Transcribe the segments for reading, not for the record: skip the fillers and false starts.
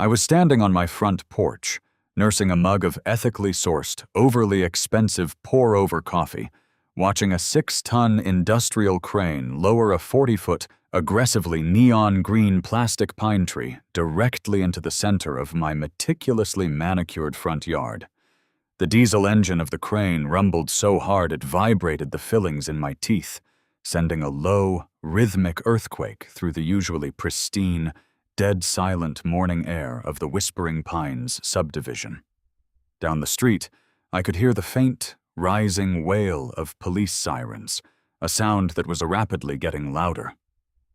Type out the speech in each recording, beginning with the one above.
I was standing on my front porch, nursing a mug of ethically sourced, overly expensive pour-over coffee, watching a 6-ton industrial crane lower a 40-foot, aggressively neon-green plastic pine tree directly into the center of my meticulously manicured front yard. The diesel engine of the crane rumbled so hard it vibrated the fillings in my teeth, sending a low, rhythmic earthquake through the usually pristine, dead-silent morning air of the Whispering Pines subdivision. Down the street, I could hear the faint, rising wail of police sirens, a sound that was rapidly getting louder.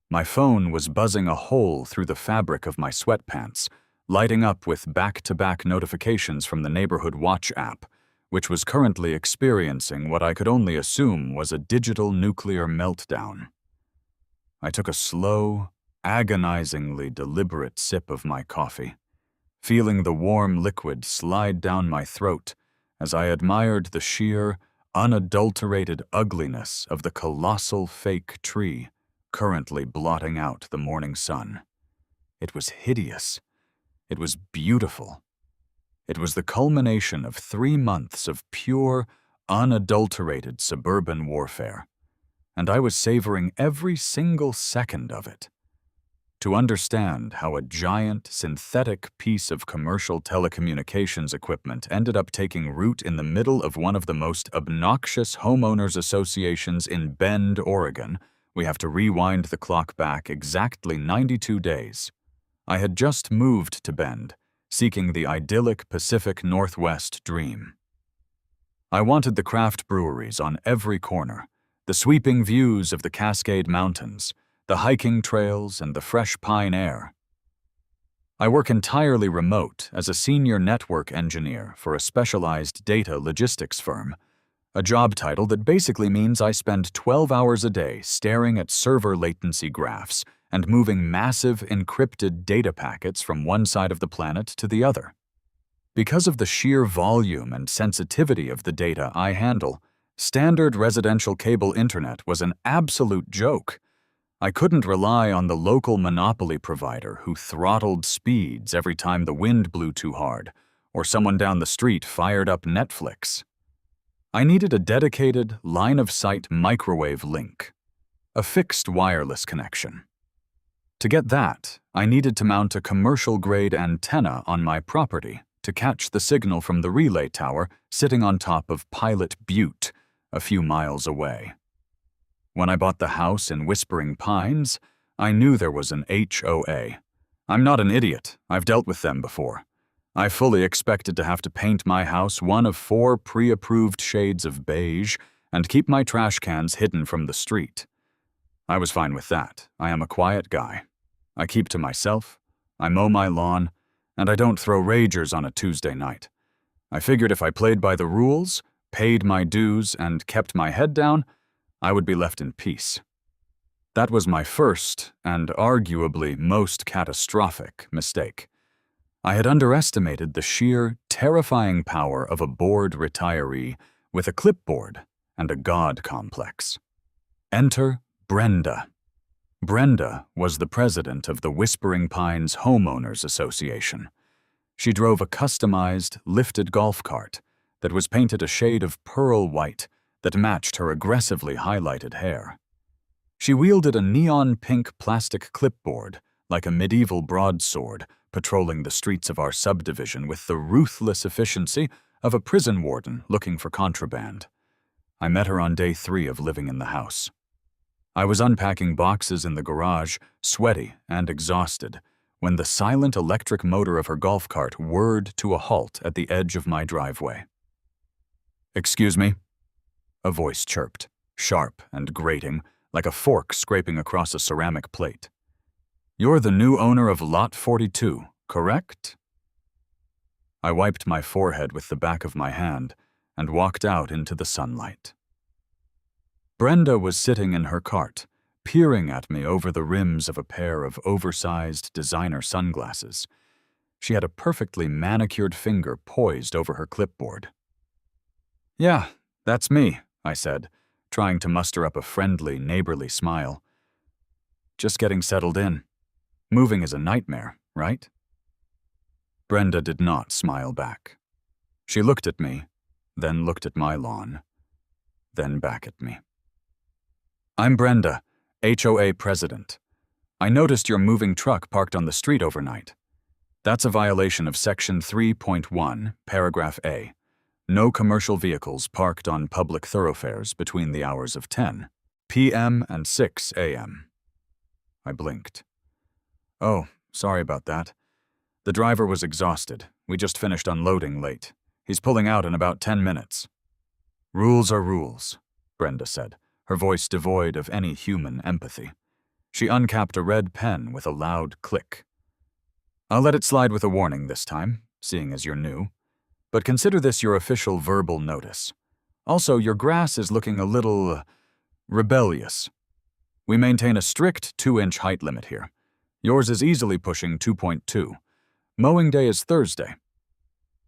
My phone was buzzing a hole through the fabric of my sweatpants, lighting up with back-to-back notifications from the Neighborhood Watch app, which was currently experiencing what I could only assume was a digital nuclear meltdown. I took a slow, agonizingly deliberate sip of my coffee, feeling the warm liquid slide down my throat as I admired the sheer, unadulterated ugliness of the colossal fake tree currently blotting out the morning sun. It was hideous. It was beautiful. It was the culmination of 3 months of pure, unadulterated suburban warfare, and I was savoring every single second of it. To understand how a giant, synthetic piece of commercial telecommunications equipment ended up taking root in the middle of one of the most obnoxious homeowners associations in Bend, Oregon, we have to rewind the clock back exactly 92 days. I had just moved to Bend, seeking the idyllic Pacific Northwest dream. I wanted the craft breweries on every corner, the sweeping views of the Cascade Mountains, the hiking trails, and the fresh pine air. I work entirely remote as a senior network engineer for a specialized data logistics firm, a job title that basically means I spend 12 hours a day staring at server latency graphs and moving massive encrypted data packets from one side of the planet to the other. Because of the sheer volume and sensitivity of the data I handle, standard residential cable internet was an absolute joke. I couldn't rely on the local monopoly provider who throttled speeds every time the wind blew too hard, or someone down the street fired up Netflix. I needed a dedicated, line-of-sight microwave link, a fixed wireless connection. To get that, I needed to mount a commercial-grade antenna on my property to catch the signal from the relay tower sitting on top of Pilot Butte, a few miles away. When I bought the house in Whispering Pines, I knew there was an HOA. I'm not an idiot. I've dealt with them before. I fully expected to have to paint my house one of 4 pre-approved shades of beige and keep my trash cans hidden from the street. I was fine with that. I am a quiet guy. I keep to myself, I mow my lawn, and I don't throw ragers on a Tuesday night. I figured if I played by the rules, paid my dues, and kept my head down, I would be left in peace. That was my first, and arguably most catastrophic, mistake. I had underestimated the sheer, terrifying power of a bored retiree with a clipboard and a god complex. Enter Brenda. Brenda was the president of the Whispering Pines Homeowners Association. She drove a customized, lifted golf cart that was painted a shade of pearl white that matched her aggressively highlighted hair. She wielded a neon-pink plastic clipboard like a medieval broadsword, patrolling the streets of our subdivision with the ruthless efficiency of a prison warden looking for contraband. I met her on day 3 of living in the house. I was unpacking boxes in the garage, sweaty and exhausted, when the silent electric motor of her golf cart whirred to a halt at the edge of my driveway. "Excuse me?" A voice chirped, sharp and grating, like a fork scraping across a ceramic plate. "You're the new owner of Lot 42, correct?" I wiped my forehead with the back of my hand and walked out into the sunlight. Brenda was sitting in her cart, peering at me over the rims of a pair of oversized designer sunglasses. She had a perfectly manicured finger poised over her clipboard. "Yeah, that's me," I said, trying to muster up a friendly, neighborly smile. "Just getting settled in. Moving is a nightmare, right?" Brenda did not smile back. She looked at me, then looked at my lawn, then back at me. "I'm Brenda, HOA president. I noticed your moving truck parked on the street overnight. That's a violation of Section 3.1, Paragraph A. No commercial vehicles parked on public thoroughfares between the hours of 10 p.m. and 6 a.m. I blinked. "Oh, sorry about that. The driver was exhausted. We just finished unloading late. He's pulling out in about 10 minutes. "Rules are rules," Brenda said, her voice devoid of any human empathy. She uncapped a red pen with a loud click. "I'll let it slide with a warning this time, seeing as you're new. But consider this your official verbal notice. Also, your grass is looking a little rebellious. We maintain a strict 2-inch height limit here. Yours is easily pushing 2.2. Mowing day is Thursday."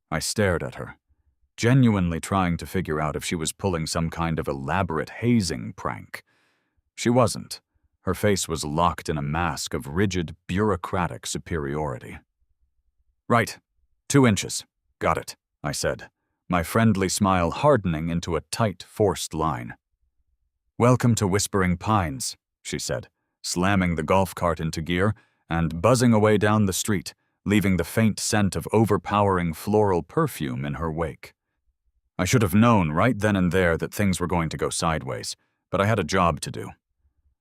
I stared at her, genuinely trying to figure out if she was pulling some kind of elaborate hazing prank. She wasn't. Her face was locked in a mask of rigid, bureaucratic superiority. "Right, 2 inches. Got it," I said, my friendly smile hardening into a tight, forced line. "Welcome to Whispering Pines," she said, slamming the golf cart into gear and buzzing away down the street, leaving the faint scent of overpowering floral perfume in her wake. I should have known right then and there that things were going to go sideways, but I had a job to do.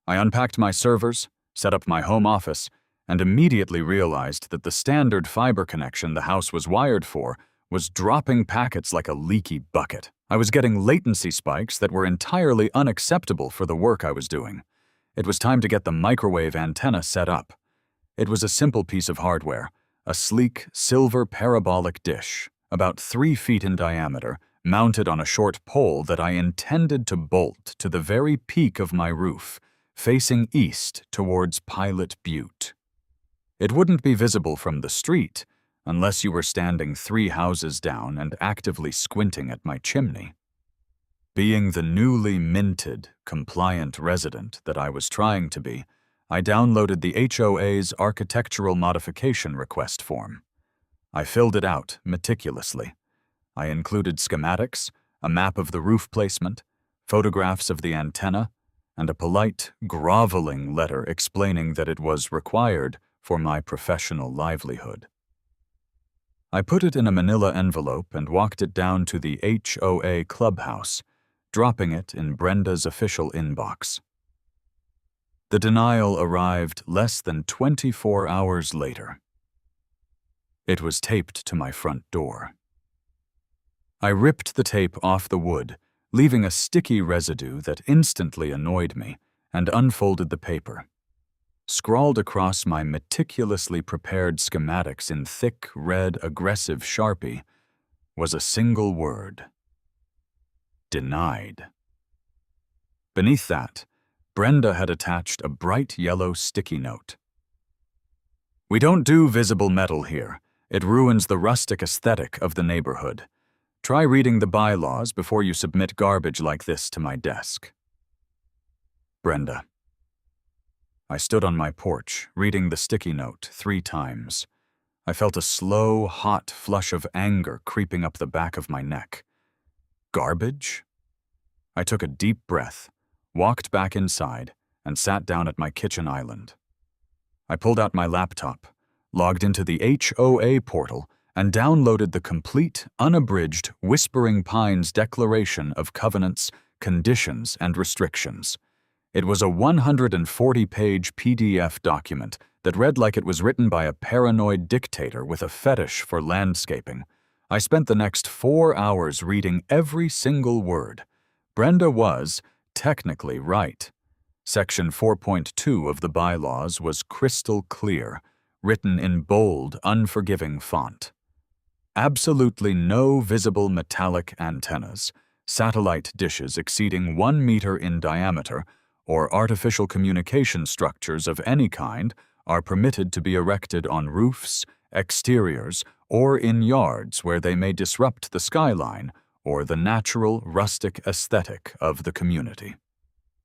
I unpacked my servers, set up my home office, and immediately realized that the standard fiber connection the house was wired for was dropping packets like a leaky bucket. I was getting latency spikes that were entirely unacceptable for the work I was doing. It was time to get the microwave antenna set up. It was a simple piece of hardware, a sleek, silver parabolic dish, about 3 feet in diameter, mounted on a short pole that I intended to bolt to the very peak of my roof, facing east towards Pilot Butte. It wouldn't be visible from the street unless you were standing 3 houses down and actively squinting at my chimney. Being the newly minted, compliant resident that I was trying to be, I downloaded the HOA's architectural modification request form. I filled it out meticulously. I included schematics, a map of the roof placement, photographs of the antenna, and a polite, groveling letter explaining that it was required for my professional livelihood. I put it in a manila envelope and walked it down to the HOA clubhouse, dropping it in Brenda's official inbox. The denial arrived less than 24 hours later. It was taped to my front door. I ripped the tape off the wood, leaving a sticky residue that instantly annoyed me, and unfolded the paper. Scrawled across my meticulously prepared schematics in thick, red, aggressive Sharpie was a single word: denied. Beneath that, Brenda had attached a bright yellow sticky note. "We don't do visible metal here. It ruins the rustic aesthetic of the neighborhood. Try reading the bylaws before you submit garbage like this to my desk." Brenda. I stood on my porch, reading the sticky note 3 times. I felt a slow, hot flush of anger creeping up the back of my neck. Garbage? I took a deep breath, walked back inside, and sat down at my kitchen island. I pulled out my laptop, logged into the HOA portal, and downloaded the complete, unabridged Whispering Pines Declaration of Covenants, Conditions, and Restrictions. It was a 140-page PDF document that read like it was written by a paranoid dictator with a fetish for landscaping. I spent the next 4 hours reading every single word. Brenda was, technically, right. Section 4.2 of the bylaws was crystal clear, written in bold, unforgiving font. Absolutely no visible metallic antennas, satellite dishes exceeding 1 meter in diameter, or artificial communication structures of any kind are permitted to be erected on roofs, exteriors, or in yards where they may disrupt the skyline or the natural, rustic aesthetic of the community.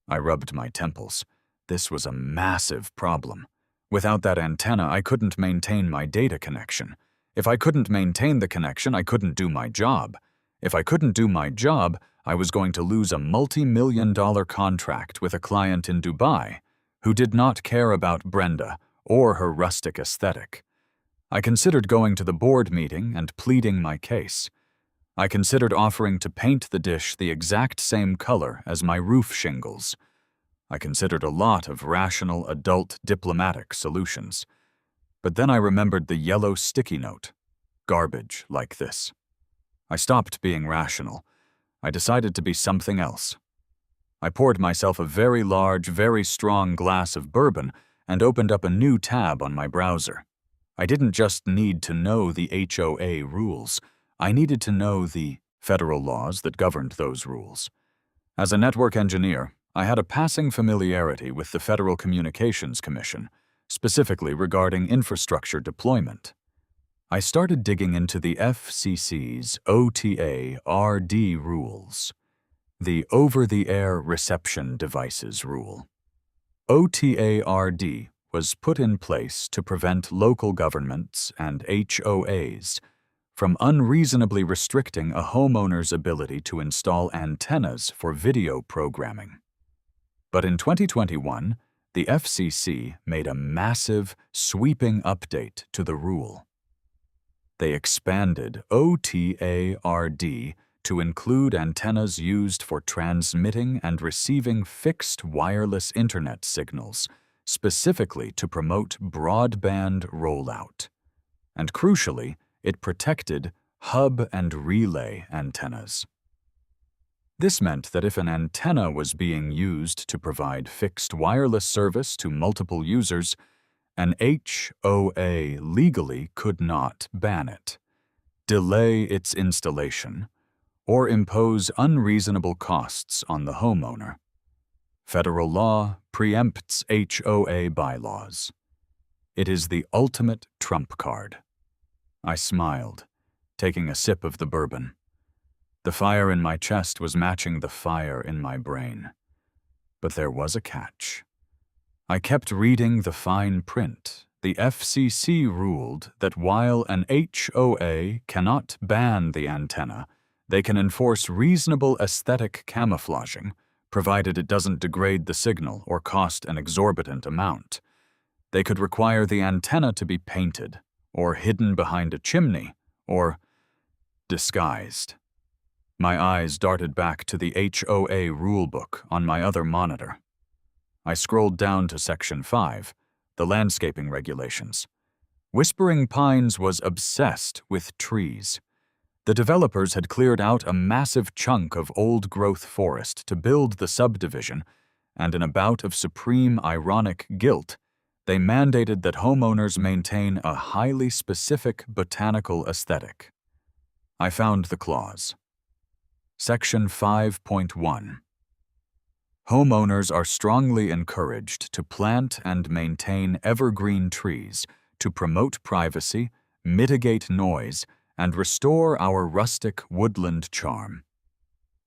I rubbed my temples. This was a massive problem. Without that antenna, I couldn't maintain my data connection. If I couldn't maintain the connection, I couldn't do my job. If I couldn't do my job, I was going to lose a multi-million-dollar contract with a client in Dubai who did not care about Brenda or her rustic aesthetic. I considered going to the board meeting and pleading my case. I considered offering to paint the dish the exact same color as my roof shingles. I considered a lot of rational, adult, diplomatic solutions. But then I remembered the yellow sticky note. Garbage like this. I stopped being rational. I decided to be something else. I poured myself a very large, very strong glass of bourbon and opened up a new tab on my browser. I didn't just need to know the HOA rules. I needed to know the federal laws that governed those rules. As a network engineer, I had a passing familiarity with the Federal Communications Commission, specifically regarding infrastructure deployment. I started digging into the FCC's OTA-RD rules, the Over-the-Air Reception Devices Rule. OTA-RD was put in place to prevent local governments and HOAs from unreasonably restricting a homeowner's ability to install antennas for video programming. But in 2021, the FCC made a massive, sweeping update to the rule. They expanded OTA-RD to include antennas used for transmitting and receiving fixed wireless internet signals, specifically to promote broadband rollout. And crucially, it protected hub and relay antennas. This meant that if an antenna was being used to provide fixed wireless service to multiple users, an HOA legally could not ban it, delay its installation, or impose unreasonable costs on the homeowner. Federal law preempts HOA bylaws. It is the ultimate trump card. I smiled, taking a sip of the bourbon. The fire in my chest was matching the fire in my brain. But there was a catch. I kept reading the fine print. The FCC ruled that while an HOA cannot ban the antenna, they can enforce reasonable aesthetic camouflaging, provided it doesn't degrade the signal or cost an exorbitant amount. They could require the antenna to be painted, or hidden behind a chimney, or disguised. My eyes darted back to the HOA rulebook on my other monitor. I scrolled down to Section 5, the landscaping regulations. Whispering Pines was obsessed with trees. The developers had cleared out a massive chunk of old-growth forest to build the subdivision, and in a bout of supreme ironic guilt, they mandated that homeowners maintain a highly specific botanical aesthetic. I found the clause. Section 5.1. Homeowners are strongly encouraged to plant and maintain evergreen trees to promote privacy, mitigate noise, and restore our rustic woodland charm.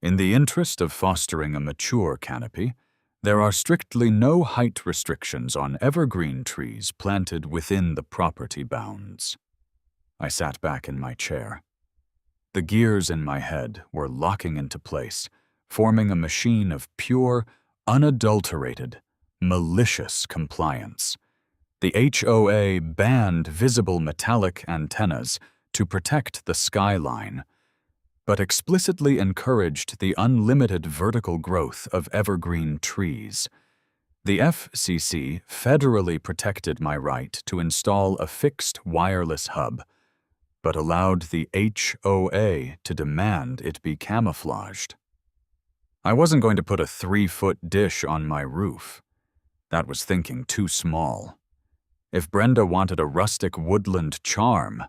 In the interest of fostering a mature canopy, there are strictly no height restrictions on evergreen trees planted within the property bounds. I sat back in my chair. The gears in my head were locking into place, forming a machine of pure, unadulterated, malicious compliance. The HOA banned visible metallic antennas to protect the skyline, but explicitly encouraged the unlimited vertical growth of evergreen trees. The FCC federally protected my right to install a fixed wireless hub, but allowed the HOA to demand it be camouflaged. I wasn't going to put a 3-foot dish on my roof. That was thinking too small. If Brenda wanted a rustic woodland charm,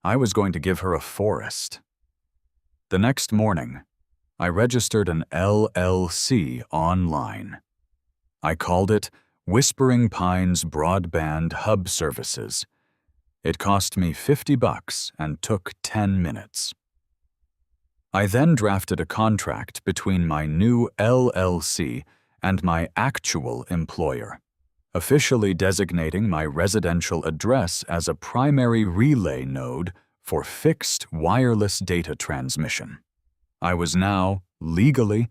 I was going to give her a forest. The next morning, I registered an LLC online. I called it Whispering Pines Broadband Hub Services. It cost me $50 and took 10 minutes. I then drafted a contract between my new LLC and my actual employer, officially designating my residential address as a primary relay node for fixed wireless data transmission. I was now, legally,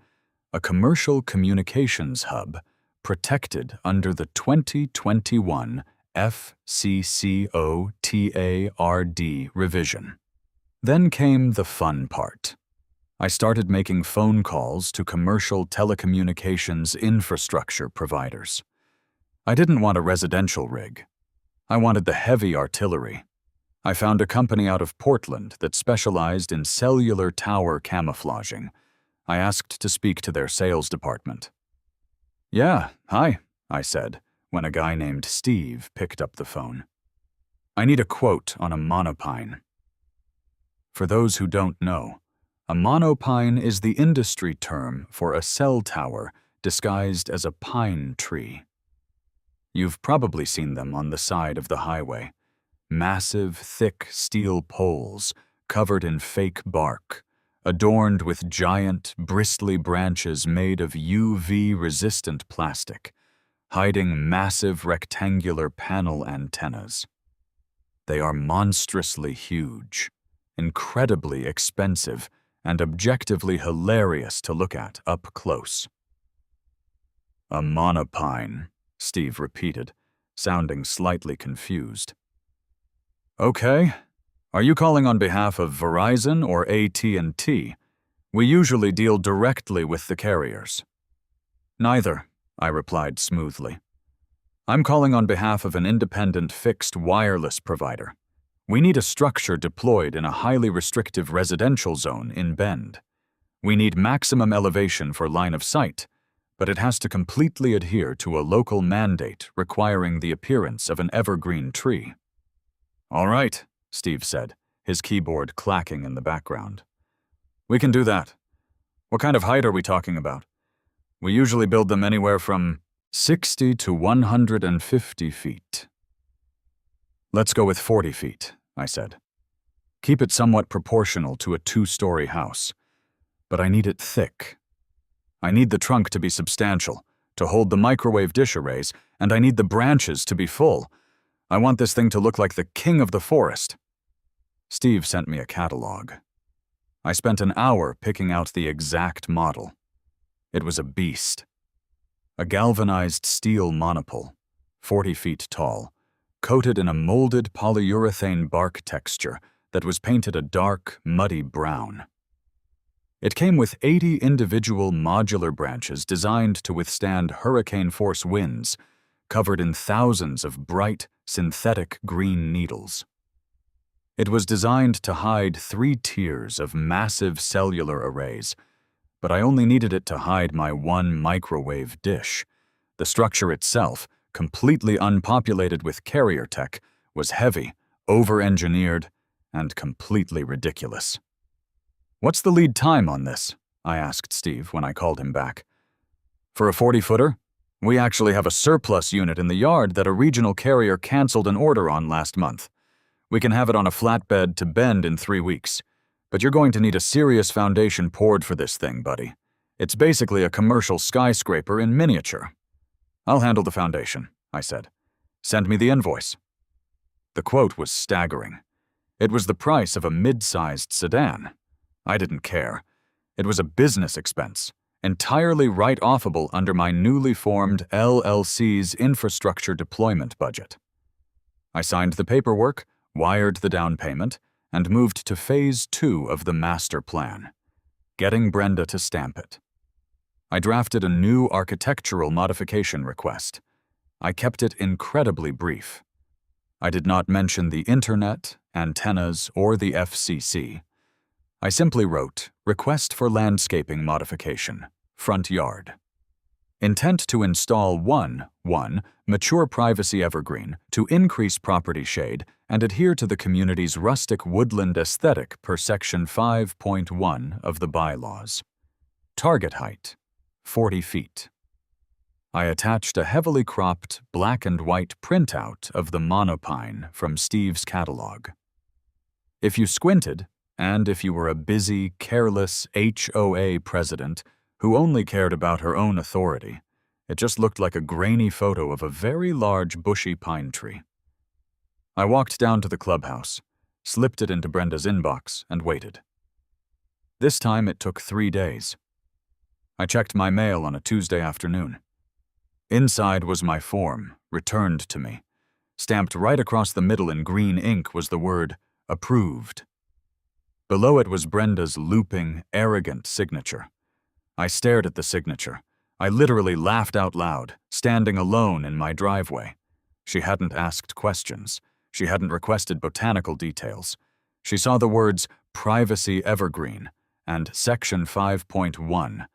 a commercial communications hub protected under the 2021 FCCOTARD revision. Then came the fun part. I started making phone calls to commercial telecommunications infrastructure providers. I didn't want a residential rig. I wanted the heavy artillery. I found a company out of Portland that specialized in cellular tower camouflaging. I asked to speak to their sales department. "Yeah, hi," I said, when a guy named Steve picked up the phone. "I need a quote on a monopine." For those who don't know, a monopine is the industry term for a cell tower disguised as a pine tree. You've probably seen them on the side of the highway. Massive, thick steel poles covered in fake bark, adorned with giant, bristly branches made of UV-resistant plastic, hiding massive rectangular panel antennas. They are monstrously huge, incredibly expensive, and objectively hilarious to look at up close. "A monopine," Steve repeated, sounding slightly confused. "Okay. Are you calling on behalf of Verizon or AT&T? We usually deal directly with the carriers." "Neither," I replied smoothly. "I'm calling on behalf of an independent fixed wireless provider. We need a structure deployed in a highly restrictive residential zone in Bend. We need maximum elevation for line of sight, but it has to completely adhere to a local mandate requiring the appearance of an evergreen tree." "All right," Steve said, his keyboard clacking in the background. "We can do that. What kind of height are we talking about? We usually build them anywhere from 60 to 150 feet. "Let's go with 40 feet, I said. "Keep it somewhat proportional to a 2-story house. But I need it thick. I need the trunk to be substantial, to hold the microwave dish arrays, and I need the branches to be full. I want this thing to look like the king of the forest." Steve sent me a catalog. I spent an hour picking out the exact model. It was a beast. A galvanized steel monopole, 40 feet tall, coated in a molded polyurethane bark texture that was painted a dark, muddy brown. It came with 80 individual modular branches designed to withstand hurricane-force winds, covered in thousands of bright, synthetic green needles. It was designed to hide 3 tiers of massive cellular arrays, but I only needed it to hide my one microwave dish. The structure itself, completely unpopulated with carrier tech, was heavy, over-engineered, and completely ridiculous. "What's the lead time on this?" I asked Steve when I called him back. "For a 40-footer? We actually have a surplus unit in the yard that a regional carrier canceled an order on last month. We can have it on a flatbed to Bend in 3 weeks. But you're going to need a serious foundation poured for this thing, buddy. It's basically a commercial skyscraper in miniature." "I'll handle the foundation," I said. "Send me the invoice." The quote was staggering. It was the price of a mid-sized sedan. I didn't care. It was a business expense, entirely write-offable under my newly formed LLC's infrastructure deployment budget. I signed the paperwork, wired the down payment, and moved to Phase 2 of the master plan, getting Brenda to stamp it. I drafted a new architectural modification request. I kept it incredibly brief. I did not mention the internet, antennas, or the FCC. I simply wrote, "Request for landscaping modification, front yard." Intent to install 1 mature privacy evergreen to increase property shade and adhere to the community's rustic woodland aesthetic per Section 5.1 of the bylaws. Target height, 40 feet. I attached a heavily cropped black and white printout of the monopine from Steve's catalog. If you squinted, and if you were a busy, careless HOA president who only cared about her own authority, It just looked like a grainy photo of a very large bushy pine tree. I walked down to the clubhouse, slipped it into Brenda's inbox, and waited. This time it took 3 days. I checked my mail on a Tuesday afternoon. Inside was my form, returned to me. Stamped right across the middle in green ink was the word, approved. Below it was Brenda's looping, arrogant signature. I stared at the signature. I literally laughed out loud, standing alone in my driveway. She hadn't asked questions. She hadn't requested botanical details. She saw the words Privacy Evergreen and Section 5.1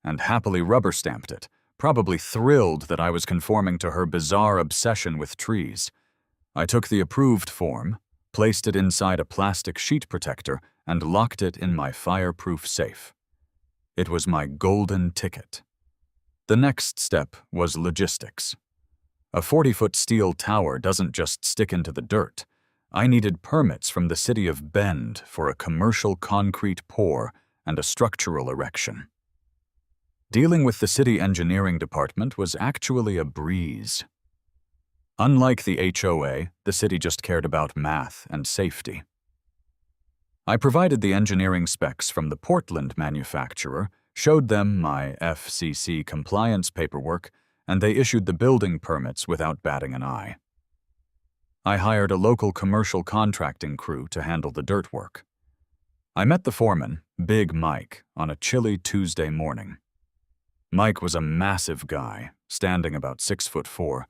and happily rubber-stamped it, probably thrilled that I was conforming to her bizarre obsession with trees. I took the approved form, placed it inside a plastic sheet protector, and locked it in my fireproof safe. It was my golden ticket. The next step was logistics. A 40-foot steel tower doesn't just stick into the dirt. I needed permits from the city of Bend for a commercial concrete pour and a structural erection. Dealing with the city engineering department was actually a breeze. Unlike the HOA, the city just cared about math and safety. I provided the engineering specs from the Portland manufacturer, showed them my FCC compliance paperwork, and they issued the building permits without batting an eye. I hired a local commercial contracting crew to handle the dirt work. I met the foreman, Big Mike, on a chilly Tuesday morning. Mike was a massive guy, standing about 6'4",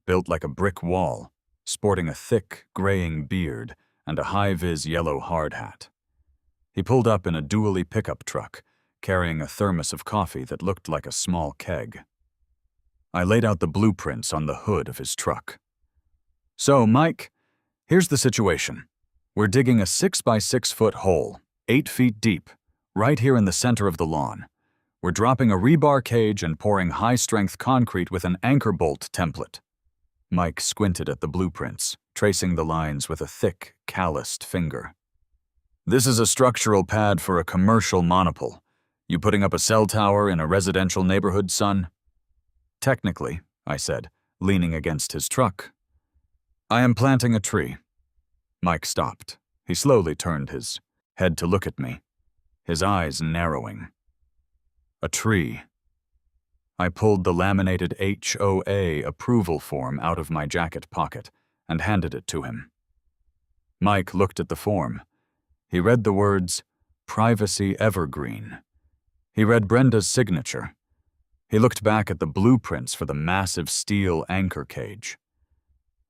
built like a brick wall, sporting a thick, graying beard and a high-vis yellow hard hat. He pulled up in a dually pickup truck, carrying a thermos of coffee that looked like a small keg. I laid out the blueprints on the hood of his truck. So, Mike, here's the situation. We're digging a 6-by-6-foot hole, 8 feet deep, right here in the center of the lawn. We're dropping a rebar cage and pouring high-strength concrete with an anchor bolt template. Mike squinted at the blueprints, tracing the lines with a thick, calloused finger. This is a structural pad for a commercial monopole. You putting up a cell tower in a residential neighborhood, son? Technically, I said, leaning against his truck. I am planting a tree. Mike stopped. He slowly turned his head to look at me, his eyes narrowing. A tree. I pulled the laminated HOA approval form out of my jacket pocket and handed it to him. Mike looked at the form. He read the words, Privacy Evergreen. He read Brenda's signature. He looked back at the blueprints for the massive steel anchor cage.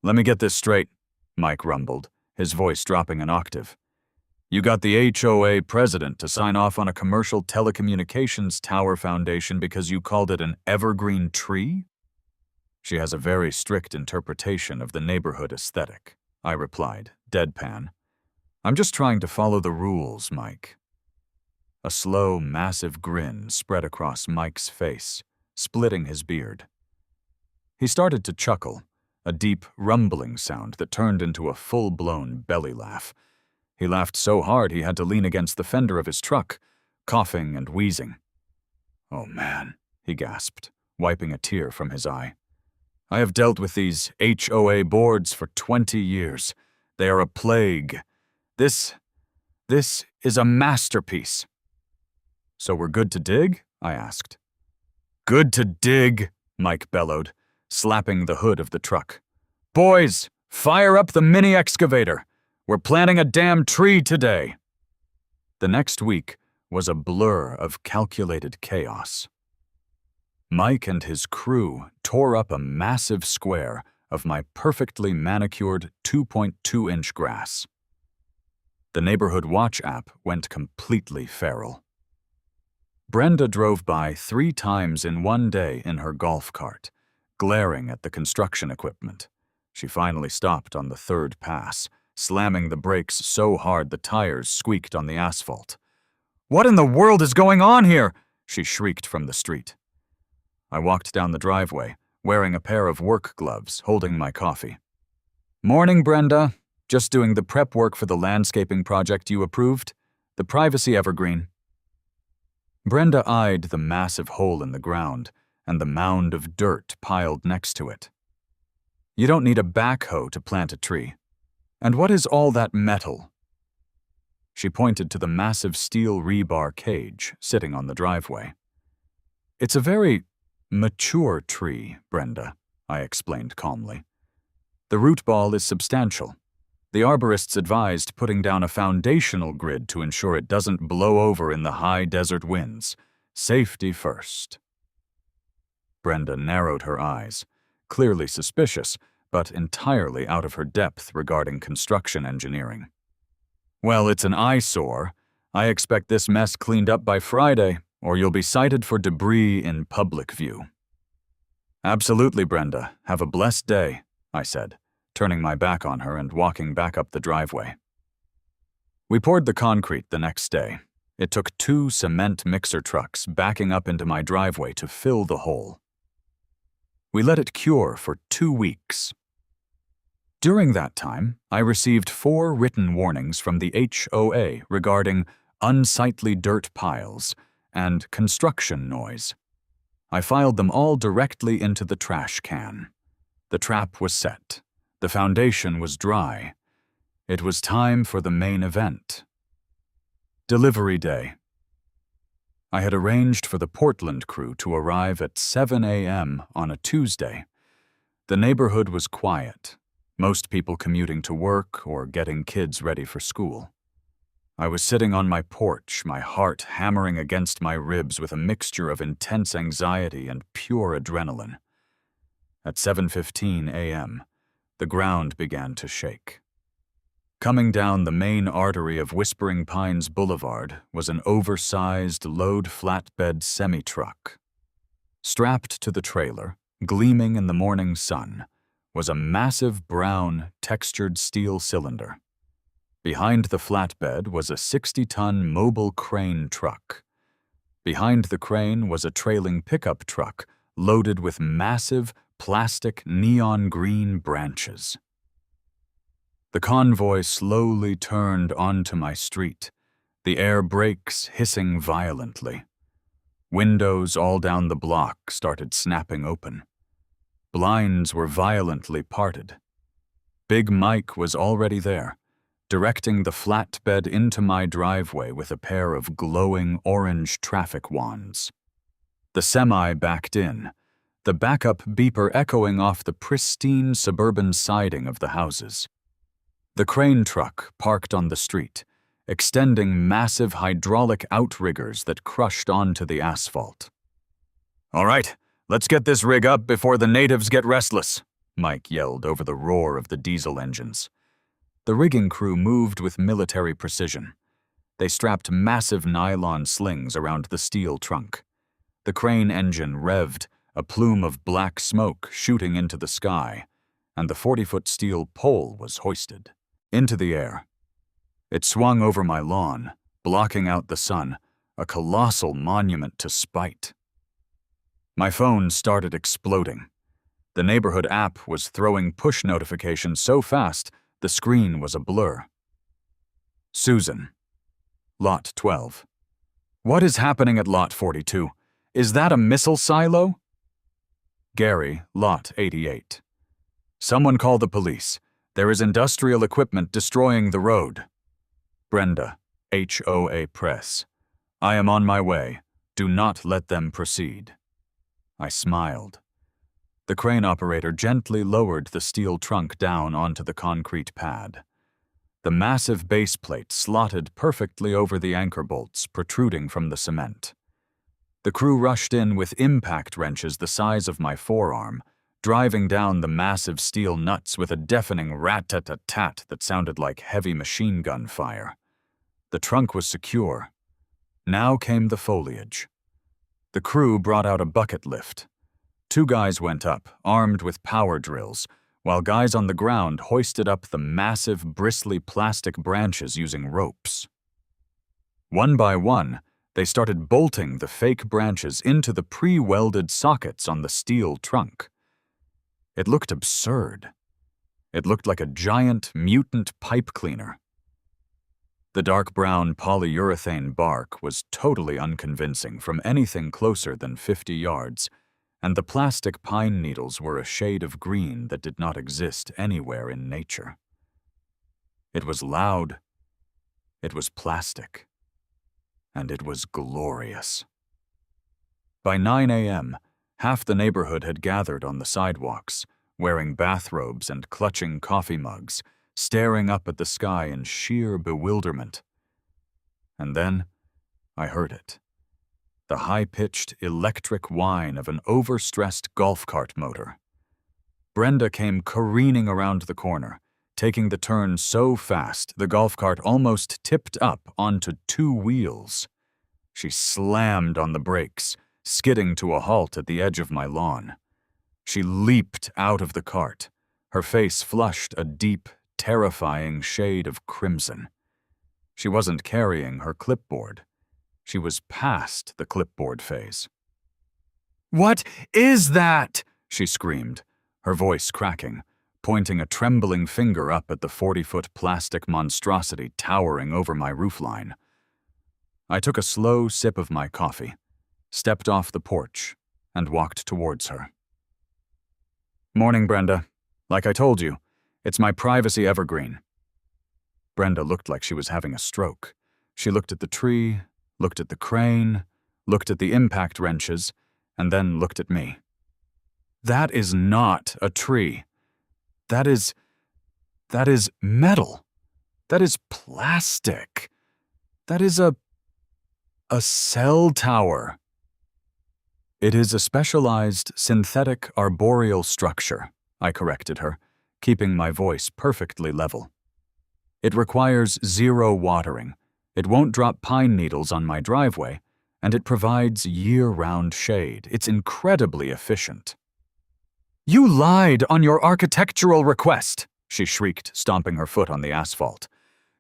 Let me get this straight, Mike rumbled, his voice dropping an octave. You got the HOA president to sign off on a commercial telecommunications tower foundation because you called it an evergreen tree? She has a very strict interpretation of the neighborhood aesthetic, I replied, deadpan. I'm just trying to follow the rules, Mike. A slow, massive grin spread across Mike's face, splitting his beard. He started to chuckle, a deep, rumbling sound that turned into a full-blown belly laugh. He laughed so hard he had to lean against the fender of his truck, coughing and wheezing. Oh man, he gasped, wiping a tear from his eye. I have dealt with these HOA boards for 20 years. They are a plague. This is a masterpiece. So we're good to dig? I asked. Good to dig, Mike bellowed, slapping the hood of the truck. Boys, fire up the mini excavator. We're planting a damn tree today. The next week was a blur of calculated chaos. Mike and his crew tore up a massive square of my perfectly manicured 2.2-inch grass. The neighborhood watch app went completely feral. Brenda drove by 3 times in one day in her golf cart, glaring at the construction equipment. She finally stopped on the 3rd pass, slamming the brakes so hard the tires squeaked on the asphalt. What in the world is going on here? She shrieked from the street. I walked down the driveway, wearing a pair of work gloves, holding my coffee. Morning, Brenda. Just doing the prep work for the landscaping project you approved, the Privacy Evergreen. Brenda eyed the massive hole in the ground and the mound of dirt piled next to it. You don't need a backhoe to plant a tree. And what is all that metal? She pointed to the massive steel rebar cage sitting on the driveway. It's a very mature tree, Brenda, I explained calmly. The root ball is substantial. The arborists advised putting down a foundational grid to ensure it doesn't blow over in the high desert winds. Safety first. Brenda narrowed her eyes, clearly suspicious, but entirely out of her depth regarding construction engineering. Well, it's an eyesore. I expect this mess cleaned up by Friday, or you'll be cited for debris in public view. Absolutely, Brenda. Have a blessed day, I said, turning my back on her and walking back up the driveway. We poured the concrete the next day. It took 2 cement mixer trucks backing up into my driveway to fill the hole. We let it cure for 2 weeks. During that time, I received 4 written warnings from the HOA regarding unsightly dirt piles and construction noise. I filed them all directly into the trash can. The trap was set. The foundation was dry. It was time for the main event. Delivery day. I had arranged for the Portland crew to arrive at 7 a.m. on a Tuesday. The neighborhood was quiet, most people commuting to work or getting kids ready for school. I was sitting on my porch, my heart hammering against my ribs with a mixture of intense anxiety and pure adrenaline. At 7:15 a.m., the ground began to shake. Coming down the main artery of Whispering Pines Boulevard was an oversized load flatbed semi-truck. Strapped to the trailer, gleaming in the morning sun, was a massive brown, textured steel cylinder. Behind the flatbed was a 60-ton mobile crane truck. Behind the crane was a trailing pickup truck loaded with massive, plastic neon green branches. The convoy slowly turned onto my street, the air brakes hissing violently. Windows all down the block started snapping open. Blinds were violently parted. Big Mike was already there, directing the flatbed into my driveway with a pair of glowing orange traffic wands. The semi backed in, the backup beeper echoing off the pristine suburban siding of the houses. The crane truck parked on the street, extending massive hydraulic outriggers that crushed onto the asphalt. "All right, let's get this rig up before the natives get restless," Mike yelled over the roar of the diesel engines. The rigging crew moved with military precision. They strapped massive nylon slings around the steel trunk. The crane engine revved, a plume of black smoke shooting into the sky, and the 40-foot steel pole was hoisted. Into the air. It swung over my lawn, blocking out the sun, a colossal monument to spite. My phone started exploding. The neighborhood app was throwing push notifications so fast the screen was a blur. Susan. Lot 12. What is happening at Lot 42? Is that a missile silo? Gary, Lot 88. Someone call the police. There is industrial equipment destroying the road. Brenda, HOA Press. I am on my way. Do not let them proceed. I smiled. The crane operator gently lowered the steel trunk down onto the concrete pad. The massive base plate slotted perfectly over the anchor bolts protruding from the cement. The crew rushed in with impact wrenches the size of my forearm, driving down the massive steel nuts with a deafening rat-tat-tat-tat that sounded like heavy machine gun fire. The trunk was secure. Now came the foliage. The crew brought out a bucket lift. 2 guys went up, armed with power drills, while guys on the ground hoisted up the massive, bristly plastic branches using ropes. One by one, they started bolting the fake branches into the pre-welded sockets on the steel trunk. It looked absurd. It looked like a giant, mutant pipe cleaner. The dark brown polyurethane bark was totally unconvincing from anything closer than 50 yards, and the plastic pine needles were a shade of green that did not exist anywhere in nature. It was loud, it was plastic, and it was glorious. By 9 a.m., half the neighborhood had gathered on the sidewalks, wearing bathrobes and clutching coffee mugs, staring up at the sky in sheer bewilderment. And then I heard it. The high-pitched electric whine of an overstressed golf cart motor. Brenda came careening around the corner, taking the turn so fast the golf cart almost tipped up onto 2 wheels. She slammed on the brakes, skidding to a halt at the edge of my lawn. She leaped out of the cart. Her face flushed a deep, terrifying shade of crimson. She wasn't carrying her clipboard. She was past the clipboard phase. "What is that?" she screamed, her voice cracking, pointing a trembling finger up at the 40-foot plastic monstrosity towering over my roofline. I took a slow sip of my coffee, stepped off the porch, and walked towards her. "Morning, Brenda. Like I told you, it's my privacy evergreen." Brenda looked like she was having a stroke. She looked at the tree, looked at the crane, looked at the impact wrenches, and then looked at me. "That is not a tree. That is metal. That is plastic. That is a cell tower." "It is a specialized synthetic arboreal structure," I corrected her, keeping my voice perfectly level. "It requires 0 watering. It won't drop pine needles on my driveway, and it provides year-round shade. It's incredibly efficient." "You lied on your architectural request," she shrieked, stomping her foot on the asphalt.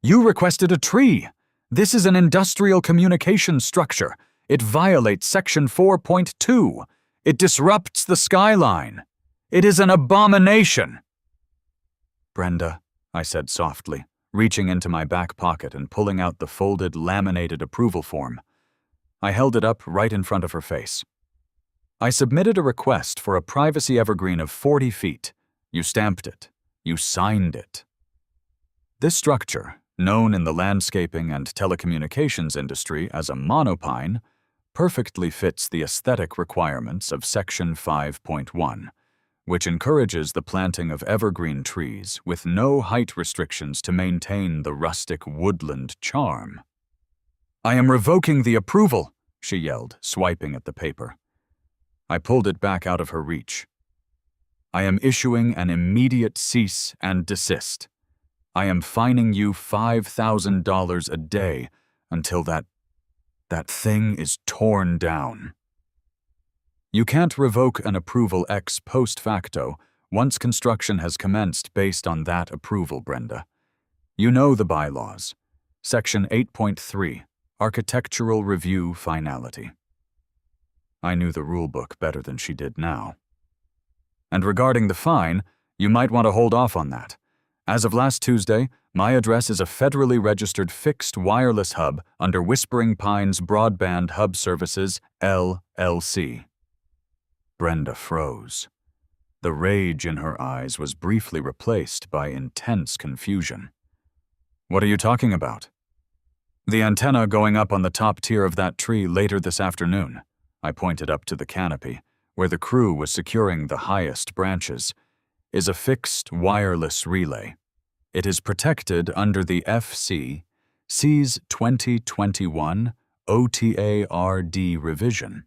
"You requested a tree. This is an industrial communication structure. It violates Section 4.2. It disrupts the skyline. It is an abomination." "Brenda," I said softly, reaching into my back pocket and pulling out the folded, laminated approval form. I held it up right in front of her face. "I submitted a request for a privacy evergreen of 40 feet. You stamped it. You signed it." This structure, known in the landscaping and telecommunications industry as a monopine, perfectly fits the aesthetic requirements of Section 5.1, which encourages the planting of evergreen trees with no height restrictions to maintain the rustic woodland charm. "I am revoking the approval," she yelled, swiping at the paper. I pulled it back out of her reach. "I am issuing an immediate cease and desist. I am fining you $5,000 a day until that thing is torn down." You can't revoke an approval ex post facto once construction has commenced based on that approval, Brenda. You know the bylaws. Section 8.3, Architectural Review Finality. I knew the rulebook better than she did now. "And regarding the fine, you might want to hold off on that. As of last Tuesday, my address is a federally registered fixed wireless hub under Whispering Pines Broadband Hub Services, LLC. Brenda froze. The rage in her eyes was briefly replaced by intense confusion. "What are you talking about?" "The antenna going up on the top tier of that tree later this afternoon." I pointed up to the canopy, where the crew was securing the highest branches, "is a fixed wireless relay. It is protected under the FCC's 2021 OTARD revision.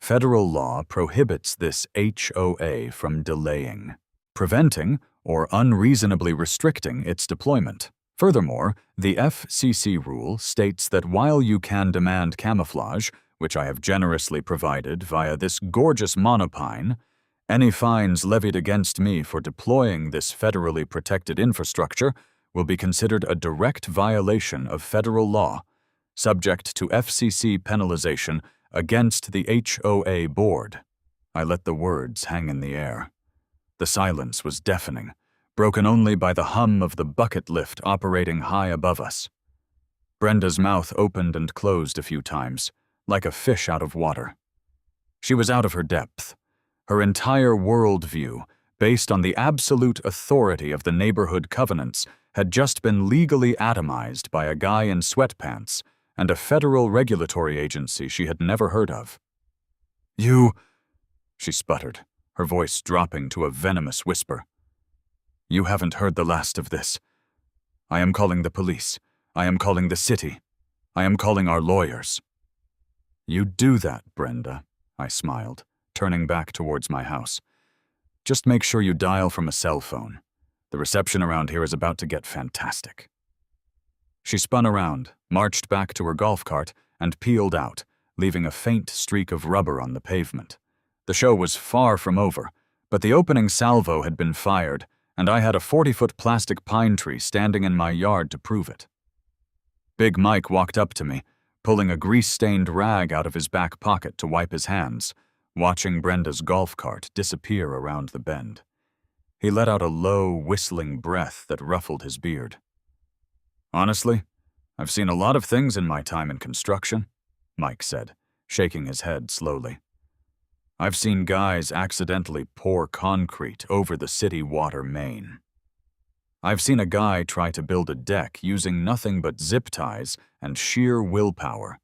Federal law prohibits this HOA from delaying, preventing, or unreasonably restricting its deployment. Furthermore, the FCC rule states that while you can demand camouflage, which I have generously provided via this gorgeous monopine, any fines levied against me for deploying this federally protected infrastructure will be considered a direct violation of federal law, subject to FCC penalization against the HOA board." I let the words hang in the air. The silence was deafening, broken only by the hum of the bucket lift operating high above us. Brenda's mouth opened and closed a few times, like a fish out of water. She was out of her depth. Her entire worldview, based on the absolute authority of the neighborhood covenants, had just been legally atomized by a guy in sweatpants and a federal regulatory agency she had never heard of. "You," she sputtered, her voice dropping to a venomous whisper. "You haven't heard the last of this. I am calling the police. I am calling the city. I am calling our lawyers." "You do that, Brenda," I smiled, turning back towards my house. "Just make sure you dial from a cell phone. The reception around here is about to get fantastic." She spun around, marched back to her golf cart, and peeled out, leaving a faint streak of rubber on the pavement. The show was far from over, but the opening salvo had been fired, and I had a 40-foot plastic pine tree standing in my yard to prove it. Big Mike walked up to me, pulling a grease-stained rag out of his back pocket to wipe his hands, watching Brenda's golf cart disappear around the bend. He let out a low, whistling breath that ruffled his beard. "Honestly, I've seen a lot of things in my time in construction," Mike said, shaking his head slowly. "I've seen guys accidentally pour concrete over the city water main. I've seen a guy try to build a deck using nothing but zip ties and sheer willpower.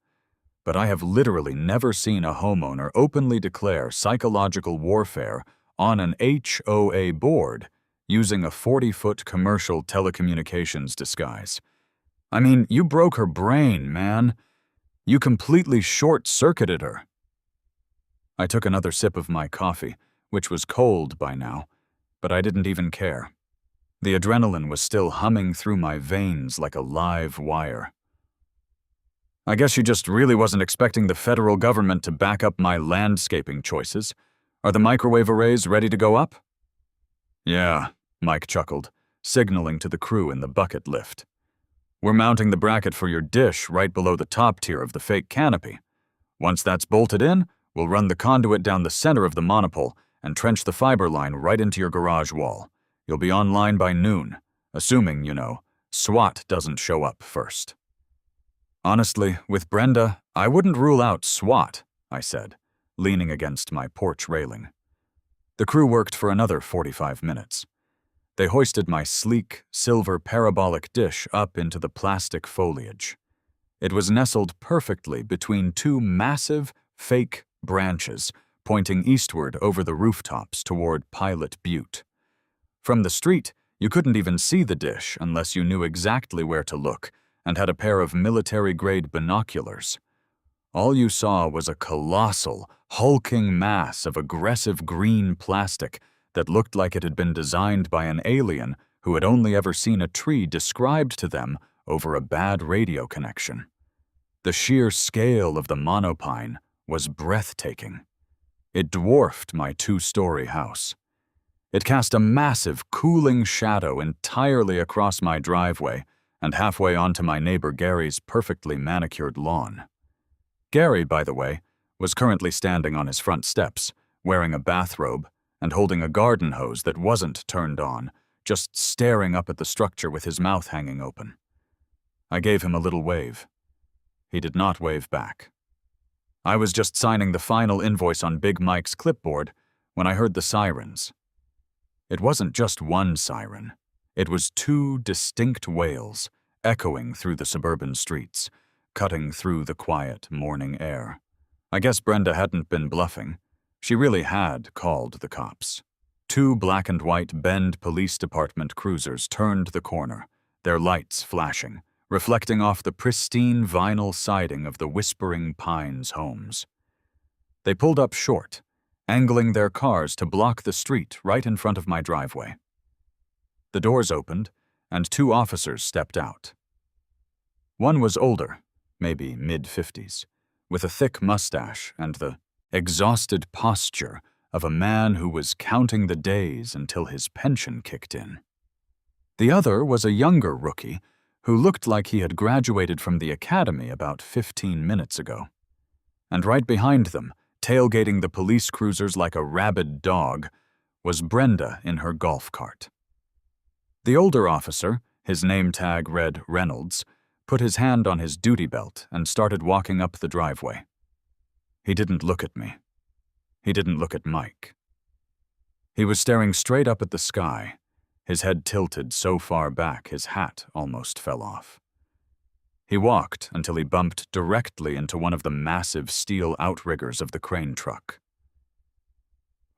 But I have literally never seen a homeowner openly declare psychological warfare on an HOA board using a 40-foot commercial telecommunications disguise. I mean, you broke her brain, man. You completely short-circuited her." I took another sip of my coffee, which was cold by now, but I didn't even care. The adrenaline was still humming through my veins like a live wire. "I guess she just really wasn't expecting the federal government to back up my landscaping choices. Are the microwave arrays ready to go up?" "Yeah," Mike chuckled, signaling to the crew in the bucket lift. "We're mounting the bracket for your dish right below the top tier of the fake canopy. Once that's bolted in, we'll run the conduit down the center of the monopole and trench the fiber line right into your garage wall. You'll be online by noon, assuming, SWAT doesn't show up first." "Honestly, with Brenda, I wouldn't rule out SWAT," I said, leaning against my porch railing. The crew worked for another 45 minutes. They hoisted my sleek, silver parabolic dish up into the plastic foliage. It was nestled perfectly between two massive, fake branches pointing eastward over the rooftops toward Pilot Butte. From the street, you couldn't even see the dish unless you knew exactly where to look and had a pair of military-grade binoculars. All you saw was a colossal, hulking mass of aggressive green plastic that looked like it had been designed by an alien who had only ever seen a tree described to them over a bad radio connection. The sheer scale of the monopine was breathtaking. It dwarfed my 2-story house. It cast a massive, cooling shadow entirely across my driveway and halfway onto my neighbor Gary's perfectly manicured lawn. Gary, by the way, was currently standing on his front steps, wearing a bathrobe and holding a garden hose that wasn't turned on, just staring up at the structure with his mouth hanging open. I gave him a little wave. He did not wave back. I was just signing the final invoice on Big Mike's clipboard when I heard the sirens. It wasn't just one siren. It was 2 distinct wails, echoing through the suburban streets, cutting through the quiet morning air. I guess Brenda hadn't been bluffing. She really had called the cops. 2 black and white Bend Police Department cruisers turned the corner, their lights flashing, reflecting off the pristine vinyl siding of the Whispering Pines homes. They pulled up short, angling their cars to block the street right in front of my driveway. The doors opened, and 2 officers stepped out. One was older, maybe mid-50s, with a thick mustache and the exhausted posture of a man who was counting the days until his pension kicked in. The other was a younger rookie who looked like he had graduated from the academy about 15 minutes ago. And right behind them, tailgating the police cruisers like a rabid dog, was Brenda in her golf cart. The older officer, his name tag read Reynolds, put his hand on his duty belt and started walking up the driveway. He didn't look at me. He didn't look at Mike. He was staring straight up at the sky, his head tilted so far back his hat almost fell off. He walked until he bumped directly into one of the massive steel outriggers of the crane truck.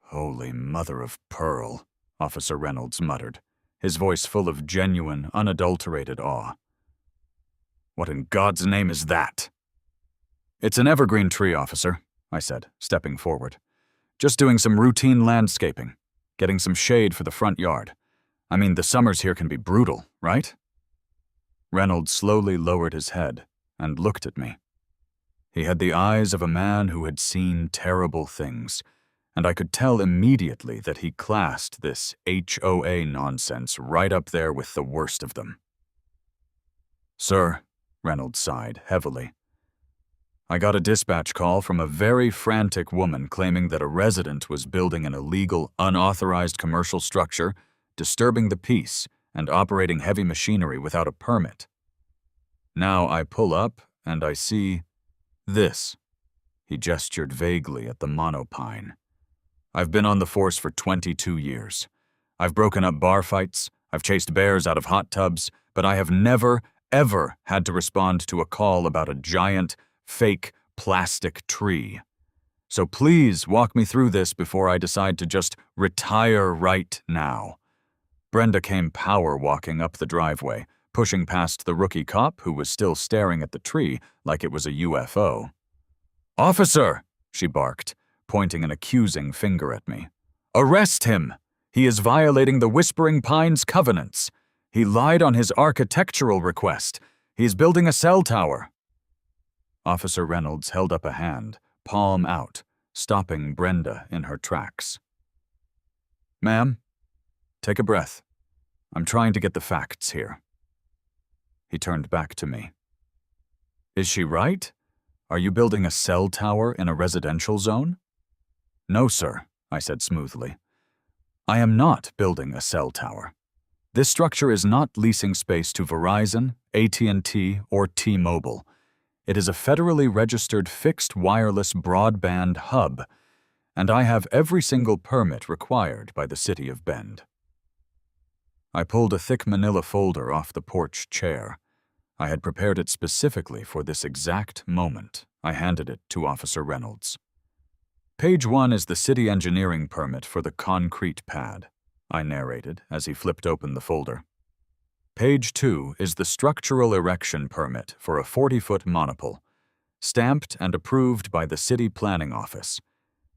"Holy mother of pearl," Officer Reynolds muttered, his voice full of genuine, unadulterated awe. "What in God's name is that?" "It's an evergreen tree, officer," I said, stepping forward. "Just doing some routine landscaping, getting some shade for the front yard. I mean, the summers here can be brutal, right?" Reynolds slowly lowered his head and looked at me. He had the eyes of a man who had seen terrible things, and I could tell immediately that he classed this HOA nonsense right up there with the worst of them. "Sir," Reynolds sighed heavily, "I got a dispatch call from a very frantic woman claiming that a resident was building an illegal, unauthorized commercial structure, disturbing the peace, and operating heavy machinery without a permit. Now I pull up and I see this." He gestured vaguely at the monopine. "I've been on the force for 22 years. I've broken up bar fights, I've chased bears out of hot tubs, but I have never, ever had to respond to a call about a giant, fake, plastic tree. So please walk me through this before I decide to just retire right now." Brenda came power walking up the driveway, pushing past the rookie cop who was still staring at the tree like it was a UFO. "Officer," she barked, pointing an accusing finger at me. "Arrest him! He is violating the Whispering Pines covenants. He lied on his architectural request. He's building a cell tower." Officer Reynolds held up a hand, palm out, stopping Brenda in her tracks. "Ma'am, take a breath. I'm trying to get the facts here." He turned back to me. "Is she right? Are you building a cell tower in a residential zone?" "No, sir," I said smoothly. "I am not building a cell tower. This structure is not leasing space to Verizon, AT&T, or T-Mobile. It is a federally registered fixed wireless broadband hub, and I have every single permit required by the city of Bend." I pulled a thick manila folder off the porch chair. I had prepared it specifically for this exact moment. I handed it to Officer Reynolds. "Page 1 is the city engineering permit for the concrete pad," I narrated as he flipped open the folder. "Page 2 is the structural erection permit for a 40-foot monopole, stamped and approved by the city planning office.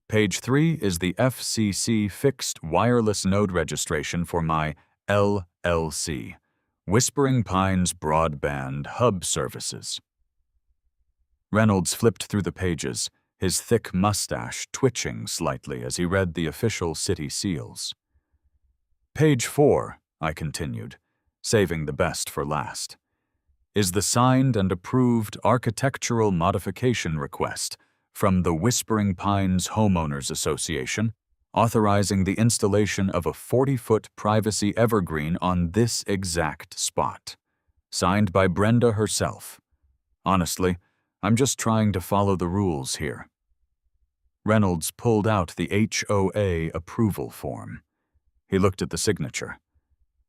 Page 3 is the FCC fixed wireless node registration for my LLC, Whispering Pines Broadband Hub Services." Reynolds flipped through the pages, his thick mustache twitching slightly as he read the official city seals. "Page 4, I continued, saving the best for last, is the signed and approved architectural modification request from the Whispering Pines Homeowners Association, authorizing the installation of a 40-foot privacy evergreen on this exact spot. Signed by Brenda herself. Honestly, I'm just trying to follow the rules here." Reynolds pulled out the HOA approval form. He looked at the signature.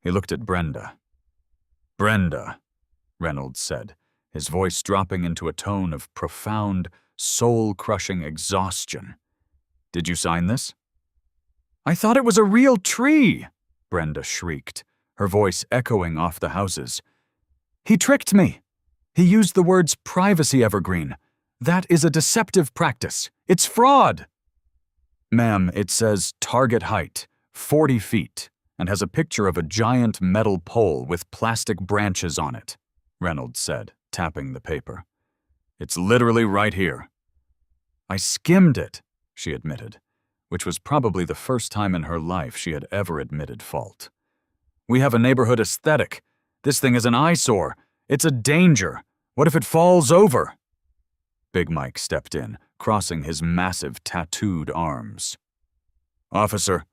He looked at Brenda. "Brenda," Reynolds said, his voice dropping into a tone of profound, soul-crushing exhaustion. "Did you sign this?" "I thought it was a real tree!" Brenda shrieked, her voice echoing off the houses. "He tricked me! He used the words privacy evergreen. That is a deceptive practice. It's fraud!" "Ma'am, it says target height, 40 feet, and has a picture of a giant metal pole with plastic branches on it," Reynolds said, tapping the paper. "It's literally right here." "I skimmed it," she admitted, which was probably the first time in her life she had ever admitted fault. "We have a neighborhood aesthetic. This thing is an eyesore. It's a danger. What if it falls over?" Big Mike stepped in, crossing his massive tattooed arms. "Officer,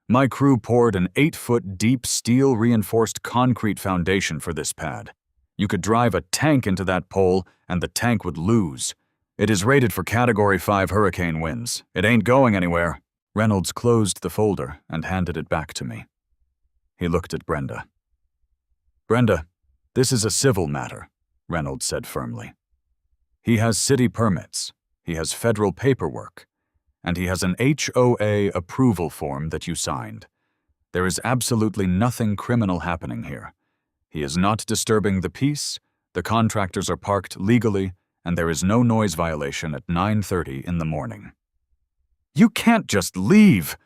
my crew poured an 8-foot deep steel-reinforced concrete foundation for this pad. You could drive a tank into that pole and the tank would lose. It is rated for Category 5 hurricane winds. It ain't going anywhere. Reynolds closed the folder and handed it back to me. He looked at Brenda. Brenda, this is a civil matter, Reynolds said firmly. He has city permits, he has federal paperwork, and he has an HOA approval form that you signed. There is absolutely nothing criminal happening here. He is not disturbing the peace, the contractors are parked legally, and there is no noise violation at 9:30 in the morning. You can't just leave,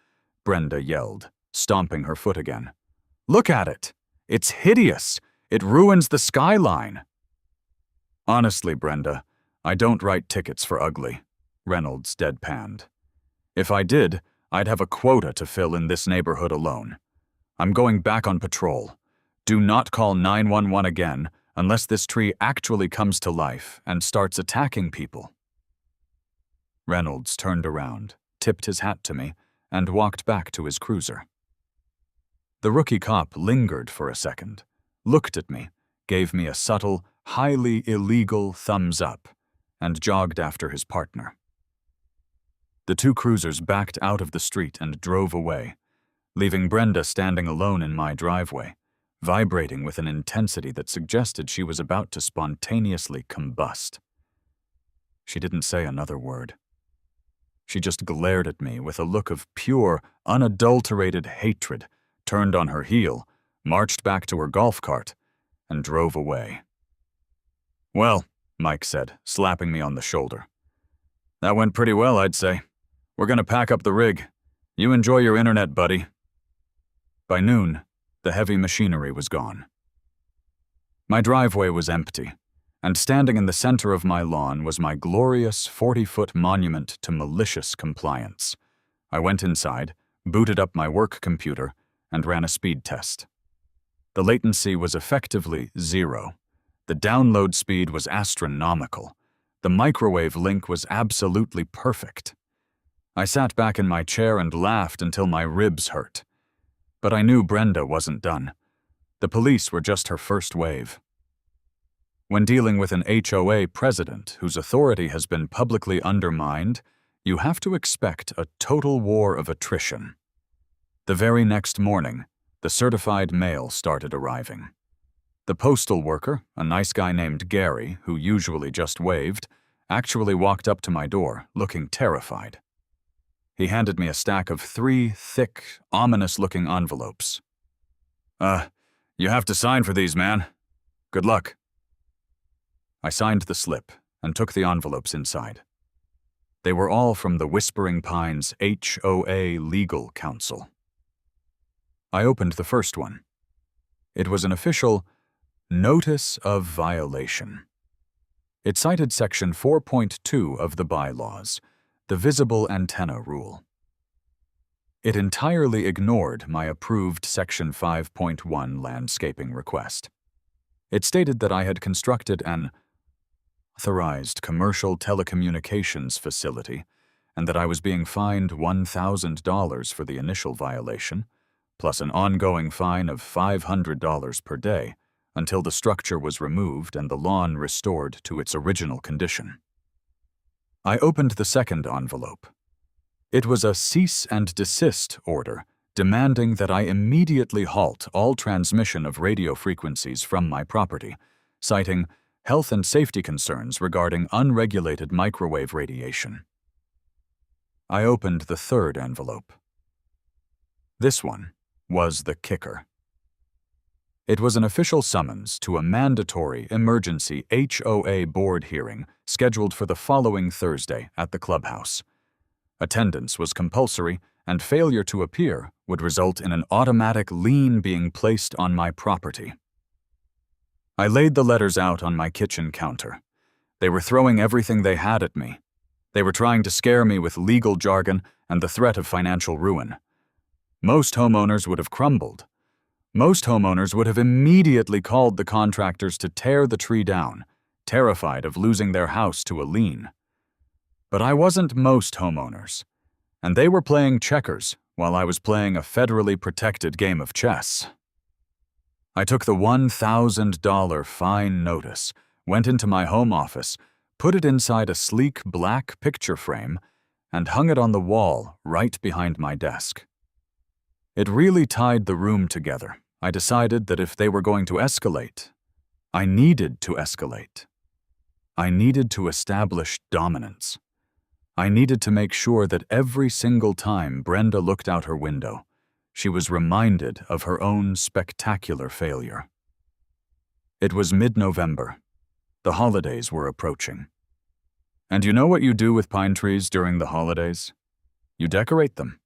Brenda yelled, stomping her foot again. Look at it. It's hideous. It ruins the skyline. Honestly, Brenda, I don't write tickets for ugly, Reynolds deadpanned. If I did, I'd have a quota to fill in this neighborhood alone. I'm going back on patrol. Do not call 911 again unless this tree actually comes to life and starts attacking people. Reynolds turned around, tipped his hat to me, and walked back to his cruiser. The rookie cop lingered for a second, looked at me, gave me a subtle, highly illegal thumbs up, and jogged after his partner. The two cruisers backed out of the street and drove away, leaving Brenda standing alone in my driveway, vibrating with an intensity that suggested she was about to spontaneously combust. She didn't say another word. She just glared at me with a look of pure, unadulterated hatred, turned on her heel, marched back to her golf cart, and drove away. Well, Mike said, slapping me on the shoulder. That went pretty well, I'd say. We're gonna pack up the rig. You enjoy your internet, buddy. By noon, the heavy machinery was gone. My driveway was empty, and standing in the center of my lawn was my glorious 40-foot monument to malicious compliance. I went inside, booted up my work computer, and ran a speed test. The latency was effectively 0. The download speed was astronomical. The microwave link was absolutely perfect. I sat back in my chair and laughed until my ribs hurt. But I knew Brenda wasn't done. The police were just her first wave. When dealing with an HOA president whose authority has been publicly undermined, you have to expect a total war of attrition. The very next morning, the certified mail started arriving. The postal worker, a nice guy named Gary, who usually just waved, actually walked up to my door, looking terrified. He handed me a stack of 3 thick, ominous-looking envelopes. You have to sign for these, man. Good luck. I signed the slip and took the envelopes inside. They were all from the Whispering Pines HOA Legal Counsel. I opened the first one. It was an official Notice of Violation. It cited Section 4.2 of the bylaws, the visible antenna rule. It entirely ignored my approved Section 5.1 landscaping request. It stated that I had constructed an authorized commercial telecommunications facility and that I was being fined $1,000 for the initial violation, plus an ongoing fine of $500 per day until the structure was removed and the lawn restored to its original condition. I opened the second envelope. It was a cease and desist order demanding that I immediately halt all transmission of radio frequencies from my property, citing health and safety concerns regarding unregulated microwave radiation. I opened the third envelope. This one was the kicker. It was an official summons to a mandatory emergency HOA board hearing scheduled for the following Thursday at the clubhouse. Attendance was compulsory, and failure to appear would result in an automatic lien being placed on my property. I laid the letters out on my kitchen counter. They were throwing everything they had at me. They were trying to scare me with legal jargon and the threat of financial ruin. Most homeowners would have crumbled. Most homeowners would have immediately called the contractors to tear the tree down, terrified of losing their house to a lien. But I wasn't most homeowners, and they were playing checkers while I was playing a federally protected game of chess. I took the $1,000 fine notice, went into my home office, put it inside a sleek black picture frame, and hung it on the wall right behind my desk. It really tied the room together. I decided that if they were going to escalate, I needed to escalate. I needed to establish dominance. I needed to make sure that every single time Brenda looked out her window, she was reminded of her own spectacular failure. It was mid-November. The holidays were approaching. And you know what you do with pine trees during the holidays? You decorate them.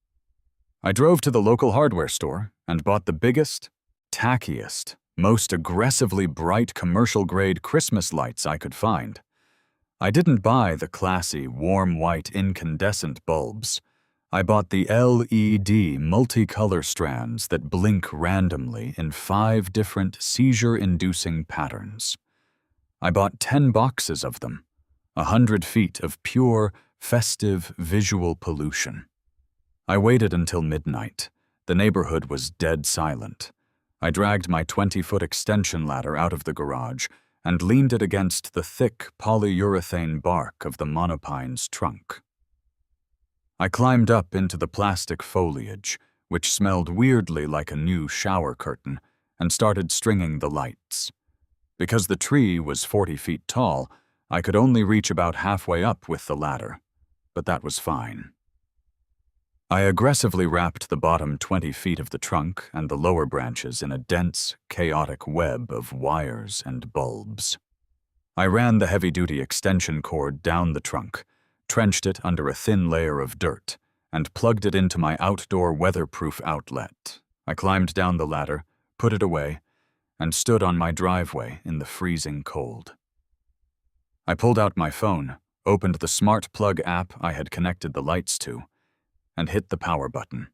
I drove to the local hardware store and bought the biggest, tackiest, most aggressively bright commercial-grade Christmas lights I could find. I didn't buy the classy, warm white incandescent bulbs. I bought the LED multicolor strands that blink randomly in 5 different seizure-inducing patterns. I bought 10 boxes of them, 100 feet of pure, festive visual pollution. I waited until midnight. The neighborhood was dead silent. I dragged my 20-foot extension ladder out of the garage and leaned it against the thick polyurethane bark of the monopine's trunk. I climbed up into the plastic foliage, which smelled weirdly like a new shower curtain, and started stringing the lights. Because the tree was 40 feet tall, I could only reach about halfway up with the ladder, but that was fine. I aggressively wrapped the bottom 20 feet of the trunk and the lower branches in a dense, chaotic web of wires and bulbs. I ran the heavy-duty extension cord down the trunk, trenched it under a thin layer of dirt, and plugged it into my outdoor weatherproof outlet. I climbed down the ladder, put it away, and stood on my driveway in the freezing cold. I pulled out my phone, opened the smart plug app I had connected the lights to, and hit the power button.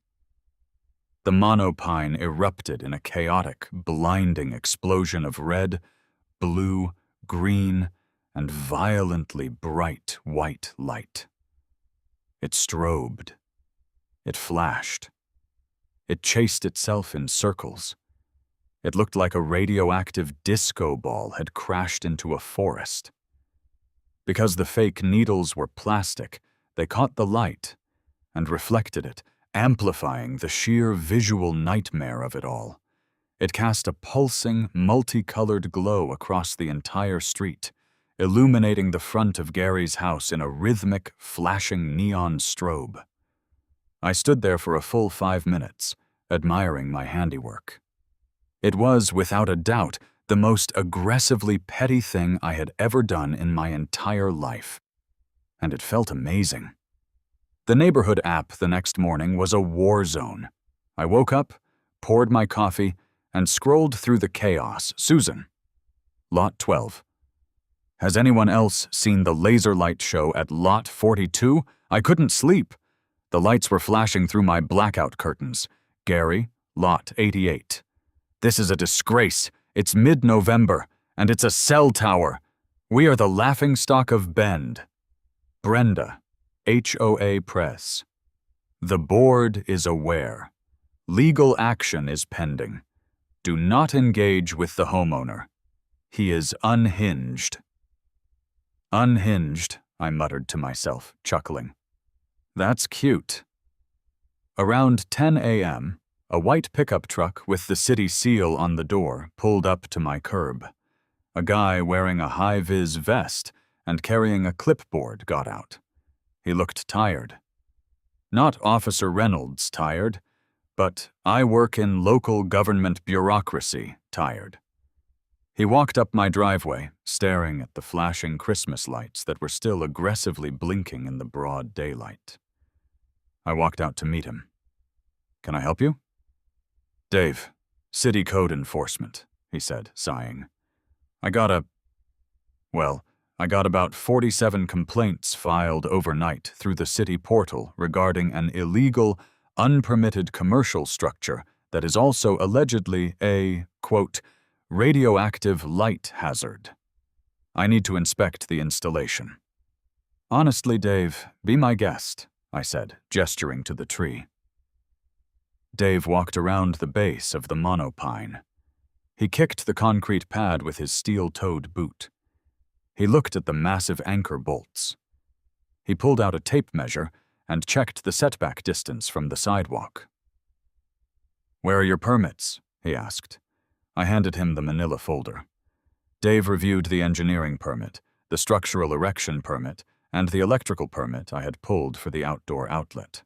The monopine erupted in a chaotic, blinding explosion of red, blue, green, and violently bright white light. It strobed. It flashed. It chased itself in circles. It looked like a radioactive disco ball had crashed into a forest. Because the fake needles were plastic, they caught the light and reflected it, amplifying the sheer visual nightmare of it all. It cast a pulsing, multicolored glow across the entire street, illuminating the front of Gary's house in a rhythmic, flashing neon strobe. I stood there for a full 5 minutes, admiring my handiwork. It was, without a doubt, the most aggressively petty thing I had ever done in my entire life. And it felt amazing. The neighborhood app the next morning was a war zone. I woke up, poured my coffee, and scrolled through the chaos. Susan. Lot 12. Has anyone else seen the laser light show at Lot 42? I couldn't sleep. The lights were flashing through my blackout curtains. Gary, Lot 88. This is a disgrace. It's mid-November, and it's a cell tower. We are the laughingstock of Bend. Brenda, HOA Press. The board is aware. Legal action is pending. Do not engage with the homeowner. He is unhinged. Unhinged, I muttered to myself, chuckling. That's cute. Around 10 a.m., a white pickup truck with the city seal on the door pulled up to my curb. A guy wearing a high-vis vest and carrying a clipboard got out. He looked tired. Not Officer Reynolds tired, but I work in local government bureaucracy tired. He walked up my driveway, staring at the flashing Christmas lights that were still aggressively blinking in the broad daylight. I walked out to meet him. Can I help you? Dave, City Code Enforcement, he said, sighing. I got about 47 complaints filed overnight through the city portal regarding an illegal, unpermitted commercial structure that is also allegedly a, quote, radioactive light hazard. I need to inspect the installation. Honestly, Dave, be my guest, I said, gesturing to the tree. Dave walked around the base of the monopine. He kicked the concrete pad with his steel-toed boot. He looked at the massive anchor bolts. He pulled out a tape measure and checked the setback distance from the sidewalk. "Where are your permits?" he asked. I handed him the manila folder. Dave reviewed the engineering permit, the structural erection permit, and the electrical permit I had pulled for the outdoor outlet.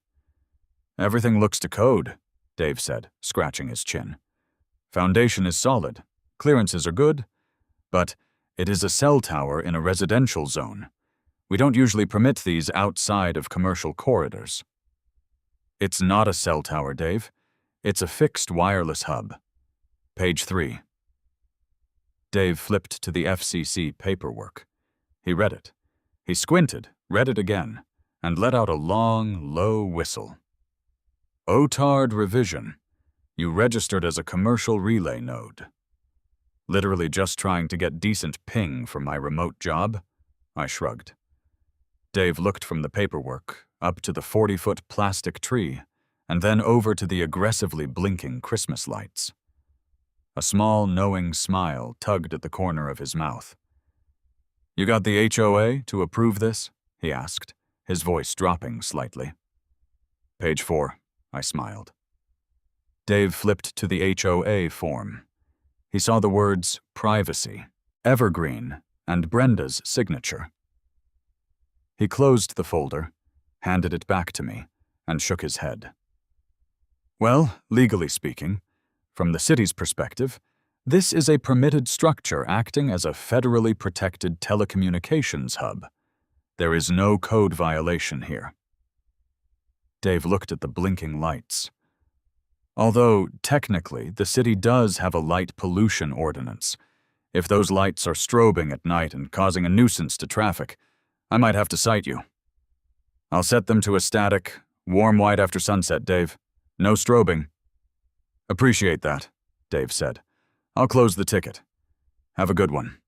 "Everything looks to code," Dave said, scratching his chin. "Foundation is solid, clearances are good, but it is a cell tower in a residential zone. We don't usually permit these outside of commercial corridors." "It's not a cell tower, Dave. It's a fixed wireless hub. Page 3. Dave flipped to the FCC paperwork. He read it. He squinted, read it again, and let out a long, low whistle. "OTARD revision. You registered as a commercial relay node." "Literally just trying to get decent ping for my remote job?" I shrugged. Dave looked from the paperwork up to the 40-foot plastic tree and then over to the aggressively blinking Christmas lights. A small, knowing smile tugged at the corner of his mouth. "You got the HOA to approve this?" he asked, his voice dropping slightly. "Page 4, I smiled. Dave flipped to the HOA form. He saw the words privacy, evergreen, and Brenda's signature. He closed the folder, handed it back to me, and shook his head. "Well, legally speaking, from the city's perspective, this is a permitted structure acting as a federally protected telecommunications hub. There is no code violation here." Dave looked at the blinking lights. "Although, technically, the city does have a light pollution ordinance. If those lights are strobing at night and causing a nuisance to traffic, I might have to cite you. I'll set them to a static, warm white after sunset, Dave. No strobing." "Appreciate that," Dave said. "I'll close the ticket. Have a good one.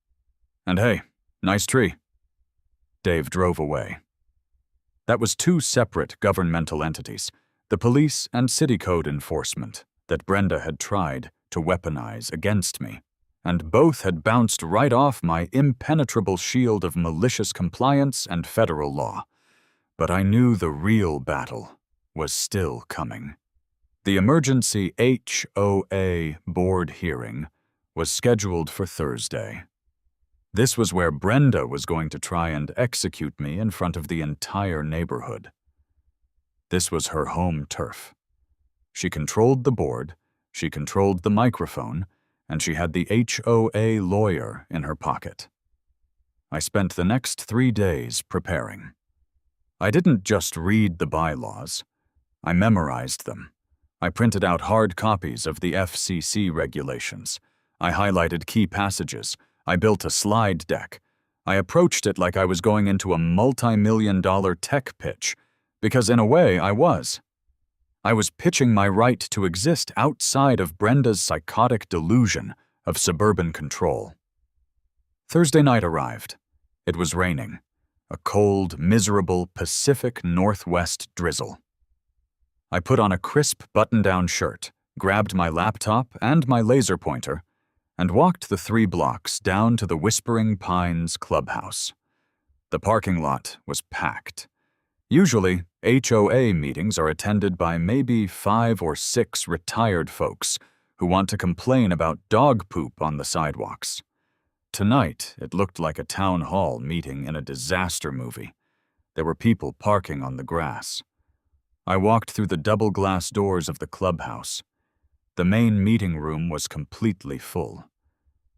And hey, nice tree." Dave drove away. That was two separate governmental entities, the police and city code enforcement, that Brenda had tried to weaponize against me, and both had bounced right off my impenetrable shield of malicious compliance and federal law. But I knew the real battle was still coming. The emergency HOA board hearing was scheduled for Thursday. This was where Brenda was going to try and execute me in front of the entire neighborhood. This was her home turf. She controlled the board, she controlled the microphone, and she had the HOA lawyer in her pocket. I spent the next 3 days preparing. I didn't just read the bylaws. I memorized them. I printed out hard copies of the FCC regulations. I highlighted key passages. I built a slide deck. I approached it like I was going into a multi-million-dollar tech pitch, because in a way I was. I was pitching my right to exist outside of Brenda's psychotic delusion of suburban control. Thursday night arrived. It was raining, a cold, miserable Pacific Northwest drizzle. I put on a crisp button-down shirt, grabbed my laptop and my laser pointer, and walked the 3 blocks down to the Whispering Pines clubhouse. The parking lot was packed. Usually, HOA meetings are attended by maybe 5 or 6 retired folks who want to complain about dog poop on the sidewalks. Tonight, it looked like a town hall meeting in a disaster movie. There were people parking on the grass. I walked through the double glass doors of the clubhouse. The main meeting room was completely full.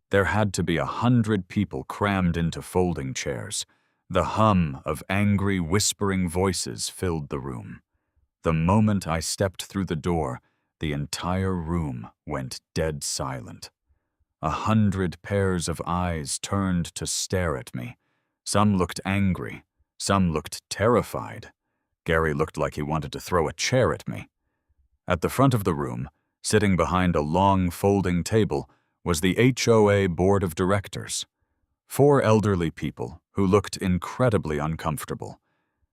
There had to be 100 people crammed into folding chairs. The hum of angry, whispering voices filled the room. The moment I stepped through the door, the entire room went dead silent. 100 pairs of eyes turned to stare at me. Some looked angry, some looked terrified. Gary looked like he wanted to throw a chair at me. At the front of the room, sitting behind a long folding table, was the HOA Board of Directors. 4 elderly people who looked incredibly uncomfortable.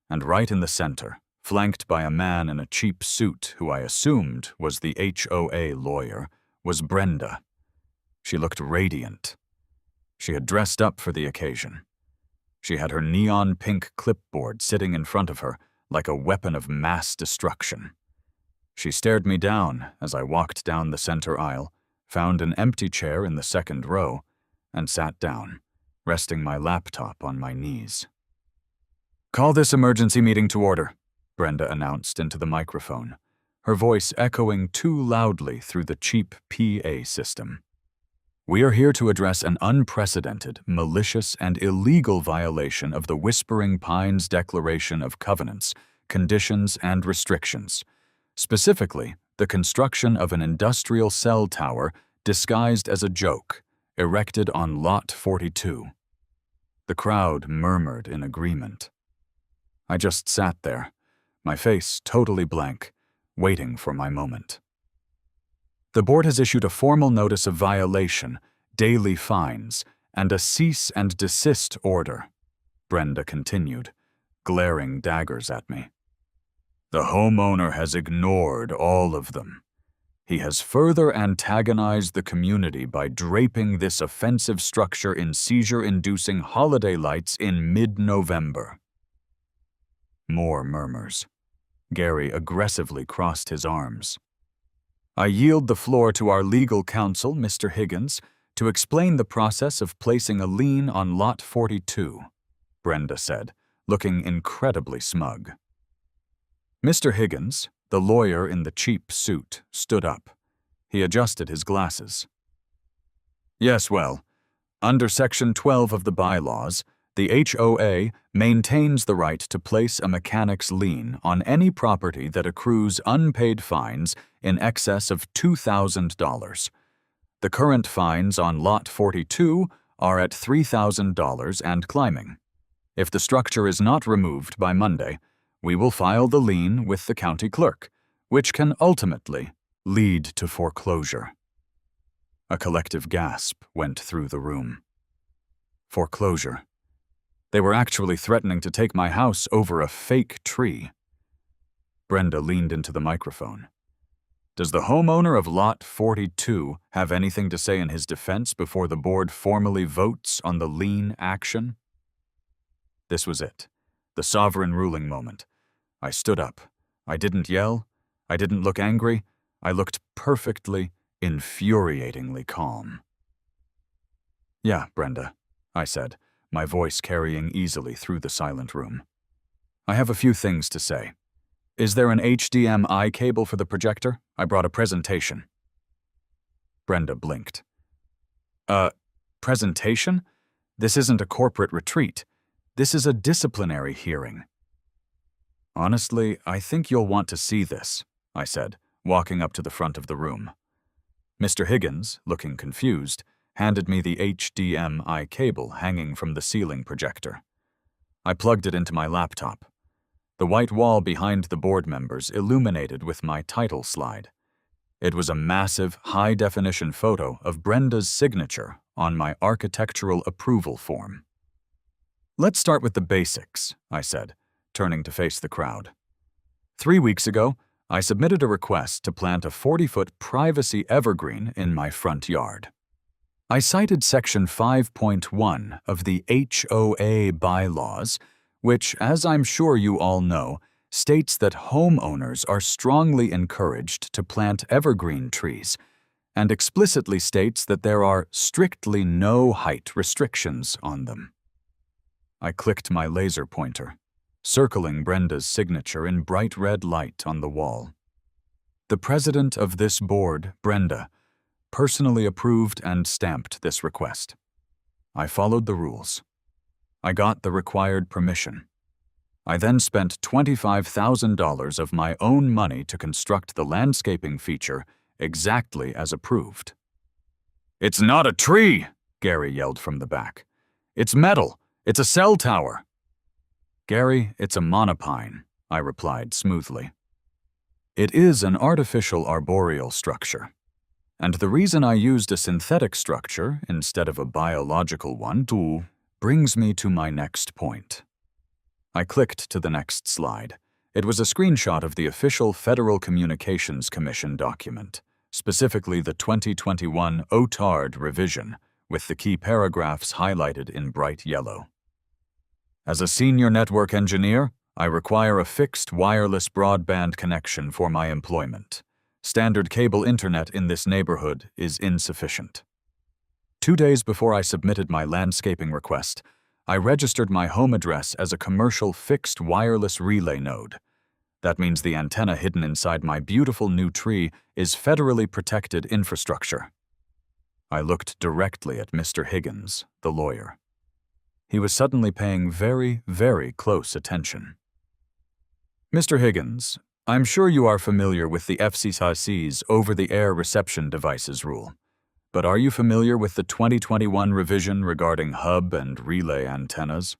And right in the center, flanked by a man in a cheap suit who I assumed was the HOA lawyer, was Brenda. She looked radiant. She had dressed up for the occasion. She had her neon pink clipboard sitting in front of her like a weapon of mass destruction. She stared me down as I walked down the center aisle, found an empty chair in the second row, and sat down, resting my laptop on my knees. "Call this emergency meeting to order," Brenda announced into the microphone, her voice echoing too loudly through the cheap PA system. "We are here to address an unprecedented, malicious, and illegal violation of the Whispering Pines Declaration of Covenants, Conditions, and Restrictions, specifically the construction of an industrial cell tower disguised as a joke, erected on Lot 42. The crowd murmured in agreement. I just sat there, my face totally blank, waiting for my moment. "The board has issued a formal notice of violation, daily fines, and a cease and desist order," Brenda continued, glaring daggers at me. "The homeowner has ignored all of them. He has further antagonized the community by draping this offensive structure in seizure-inducing holiday lights in mid-November." More murmurs. Gary aggressively crossed his arms. "I yield the floor to our legal counsel, Mr. Higgins, to explain the process of placing a lien on Lot 42, Brenda said, looking incredibly smug. Mr. Higgins, the lawyer in the cheap suit, stood up. He adjusted his glasses. "Yes, well, under Section 12 of the bylaws, the HOA maintains the right to place a mechanic's lien on any property that accrues unpaid fines in excess of $2,000. The current fines on Lot 42 are at $3,000 and climbing. If the structure is not removed by Monday, we will file the lien with the county clerk, which can ultimately lead to foreclosure." A collective gasp went through the room. Foreclosure. They were actually threatening to take my house over a fake tree. Brenda leaned into the microphone. "Does the homeowner of Lot 42 have anything to say in his defense before the board formally votes on the lien action?" This was it, the sovereign ruling moment. I stood up. I didn't yell. I didn't look angry. I looked perfectly, infuriatingly calm. "Yeah, Brenda," I said, my voice carrying easily through the silent room. "I have a few things to say. Is there an HDMI cable for the projector? I brought a presentation." Brenda blinked. Presentation? This isn't a corporate retreat. This is a disciplinary hearing." "Honestly, I think you'll want to see this," I said, walking up to the front of the room. Mr. Higgins, looking confused, handed me the HDMI cable hanging from the ceiling projector. I plugged it into my laptop. The white wall behind the board members illuminated with my title slide. It was a massive, high-definition photo of Brenda's signature on my architectural approval form. "Let's start with the basics," I said, turning to face the crowd. 3 weeks ago, I submitted a request to plant a 40-foot privacy evergreen in my front yard. I cited Section 5.1 of the HOA bylaws, which, as I'm sure you all know, states that homeowners are strongly encouraged to plant evergreen trees, and explicitly states that there are strictly no height restrictions on them. I clicked my laser pointer, circling Brenda's signature in bright red light on the wall. The president of this board, Brenda, personally approved and stamped this request. I followed the rules. I got the required permission. I then spent $25,000 of my own money to construct the landscaping feature exactly as approved. "It's not a tree!" Gary yelled from the back. "It's metal! It's a cell tower!" "Gary, it's a monopine," I replied smoothly. "It is an artificial arboreal structure. And the reason I used a synthetic structure instead of a biological one brings me to my next point." I clicked to the next slide. It was a screenshot of the official Federal Communications Commission document, specifically the 2021 OTARD revision, with the key paragraphs highlighted in bright yellow. As a senior network engineer, I require a fixed wireless broadband connection for my employment. Standard cable internet in this neighborhood is insufficient. 2 days before I submitted my landscaping request, I registered my home address as a commercial fixed wireless relay node. That means the antenna hidden inside my beautiful new tree is federally protected infrastructure. I looked directly at Mr. Higgins, the lawyer. He was suddenly paying very, very close attention. Mr. Higgins, I'm sure you are familiar with the FCC's over-the-air reception devices rule. But are you familiar with the 2021 revision regarding hub and relay antennas?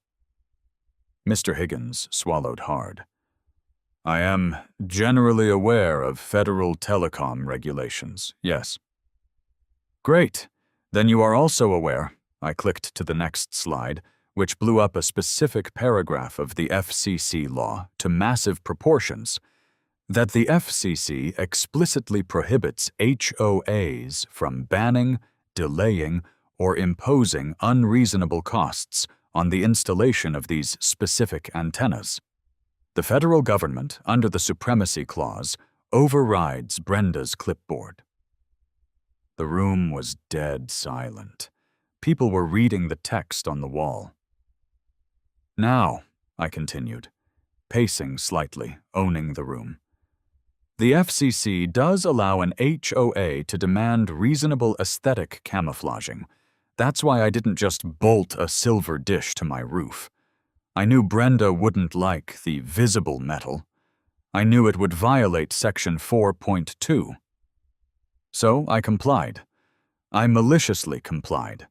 Mr. Higgins swallowed hard. I am generally aware of federal telecom regulations, yes. Great. Then you are also aware, I clicked to the next slide, which blew up a specific paragraph of the FCC law to massive proportions, that the FCC explicitly prohibits HOAs from banning, delaying, or imposing unreasonable costs on the installation of these specific antennas. The federal government, under the Supremacy Clause, overrides Brenda's clipboard. The room was dead silent. People were reading the text on the wall. Now, I continued, pacing slightly, owning the room. The FCC does allow an HOA to demand reasonable aesthetic camouflaging. That's why I didn't just bolt a silver dish to my roof. I knew Brenda wouldn't like the visible metal. I knew it would violate Section 4.2. So I complied. I maliciously complied.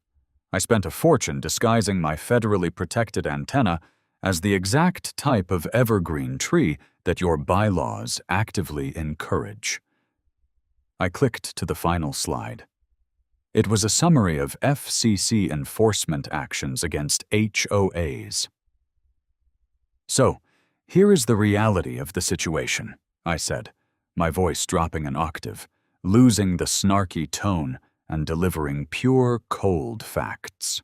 I spent a fortune disguising my federally protected antenna as the exact type of evergreen tree that your bylaws actively encourage. I clicked to the final slide. It was a summary of FCC enforcement actions against HOAs. So, here is the reality of the situation, I said, my voice dropping an octave, losing the snarky tone and delivering pure, cold facts.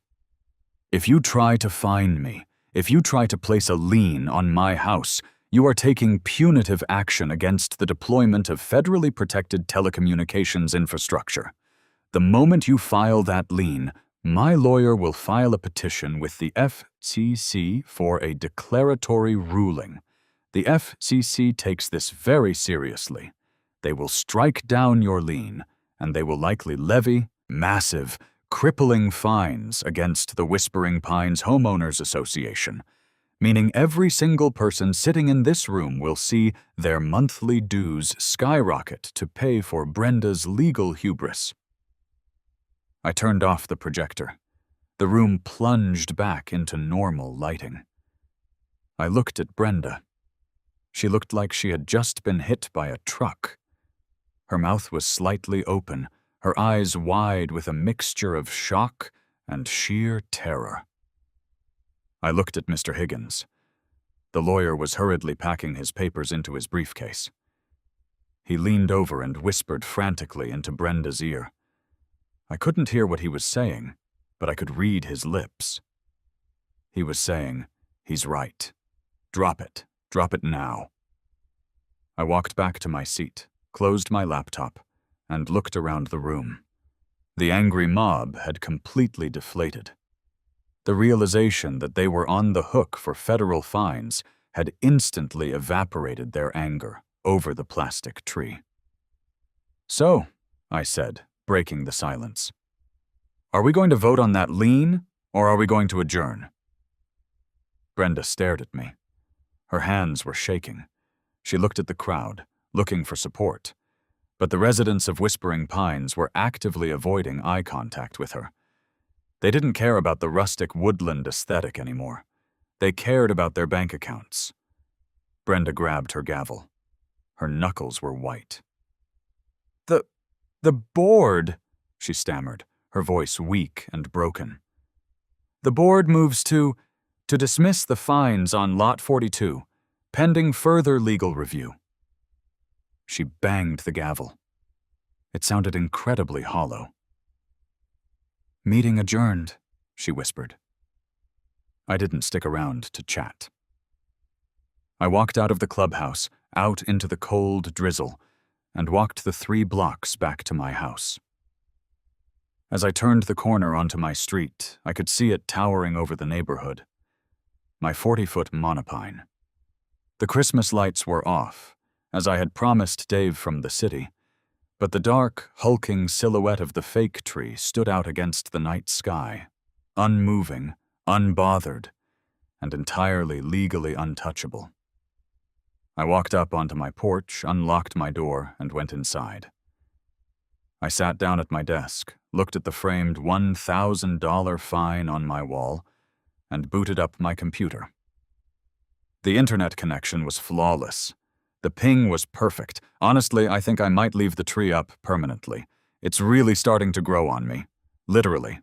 If you try to fine me, if you try to place a lien on my house, you are taking punitive action against the deployment of federally protected telecommunications infrastructure. The moment you file that lien, my lawyer will file a petition with the FCC for a declaratory ruling. The FCC takes this very seriously. They will strike down your lien, and they will likely levy massive, crippling fines against the Whispering Pines Homeowners Association, meaning every single person sitting in this room will see their monthly dues skyrocket to pay for Brenda's legal hubris. I turned off the projector. The room plunged back into normal lighting. I looked at Brenda. She looked like she had just been hit by a truck. Her mouth was slightly open, her eyes wide with a mixture of shock and sheer terror. I looked at Mr. Higgins. The lawyer was hurriedly packing his papers into his briefcase. He leaned over and whispered frantically into Brenda's ear. I couldn't hear what he was saying, but I could read his lips. He was saying, "He's right. Drop it. Drop it now." I walked back to my seat, closed my laptop, and looked around the room. The angry mob had completely deflated. The realization that they were on the hook for federal fines had instantly evaporated their anger over the plastic tree. "So," I said, breaking the silence, "are we going to vote on that lien, or are we going to adjourn?" Brenda stared at me. Her hands were shaking. She looked at the crowd, looking for support, but the residents of Whispering Pines were actively avoiding eye contact with her. They didn't care about the rustic woodland aesthetic anymore. They cared about their bank accounts. Brenda grabbed her gavel. Her knuckles were white. The board," she stammered, her voice weak and broken. "The board moves to dismiss the fines on Lot 42, pending further legal review." She banged the gavel. It sounded incredibly hollow. "Meeting adjourned," she whispered. I didn't stick around to chat. I walked out of the clubhouse, out into the cold drizzle, and walked the 3 blocks back to my house. As I turned the corner onto my street, I could see it towering over the neighborhood. My 40-foot monopine. The Christmas lights were off, as I had promised Dave from the city, but the dark, hulking silhouette of the fake tree stood out against the night sky, unmoving, unbothered, and entirely legally untouchable. I walked up onto my porch, unlocked my door, and went inside. I sat down at my desk, looked at the framed $1,000 fine on my wall, and booted up my computer. The internet connection was flawless. The ping was perfect. Honestly, I think I might leave the tree up permanently. It's really starting to grow on me. Literally.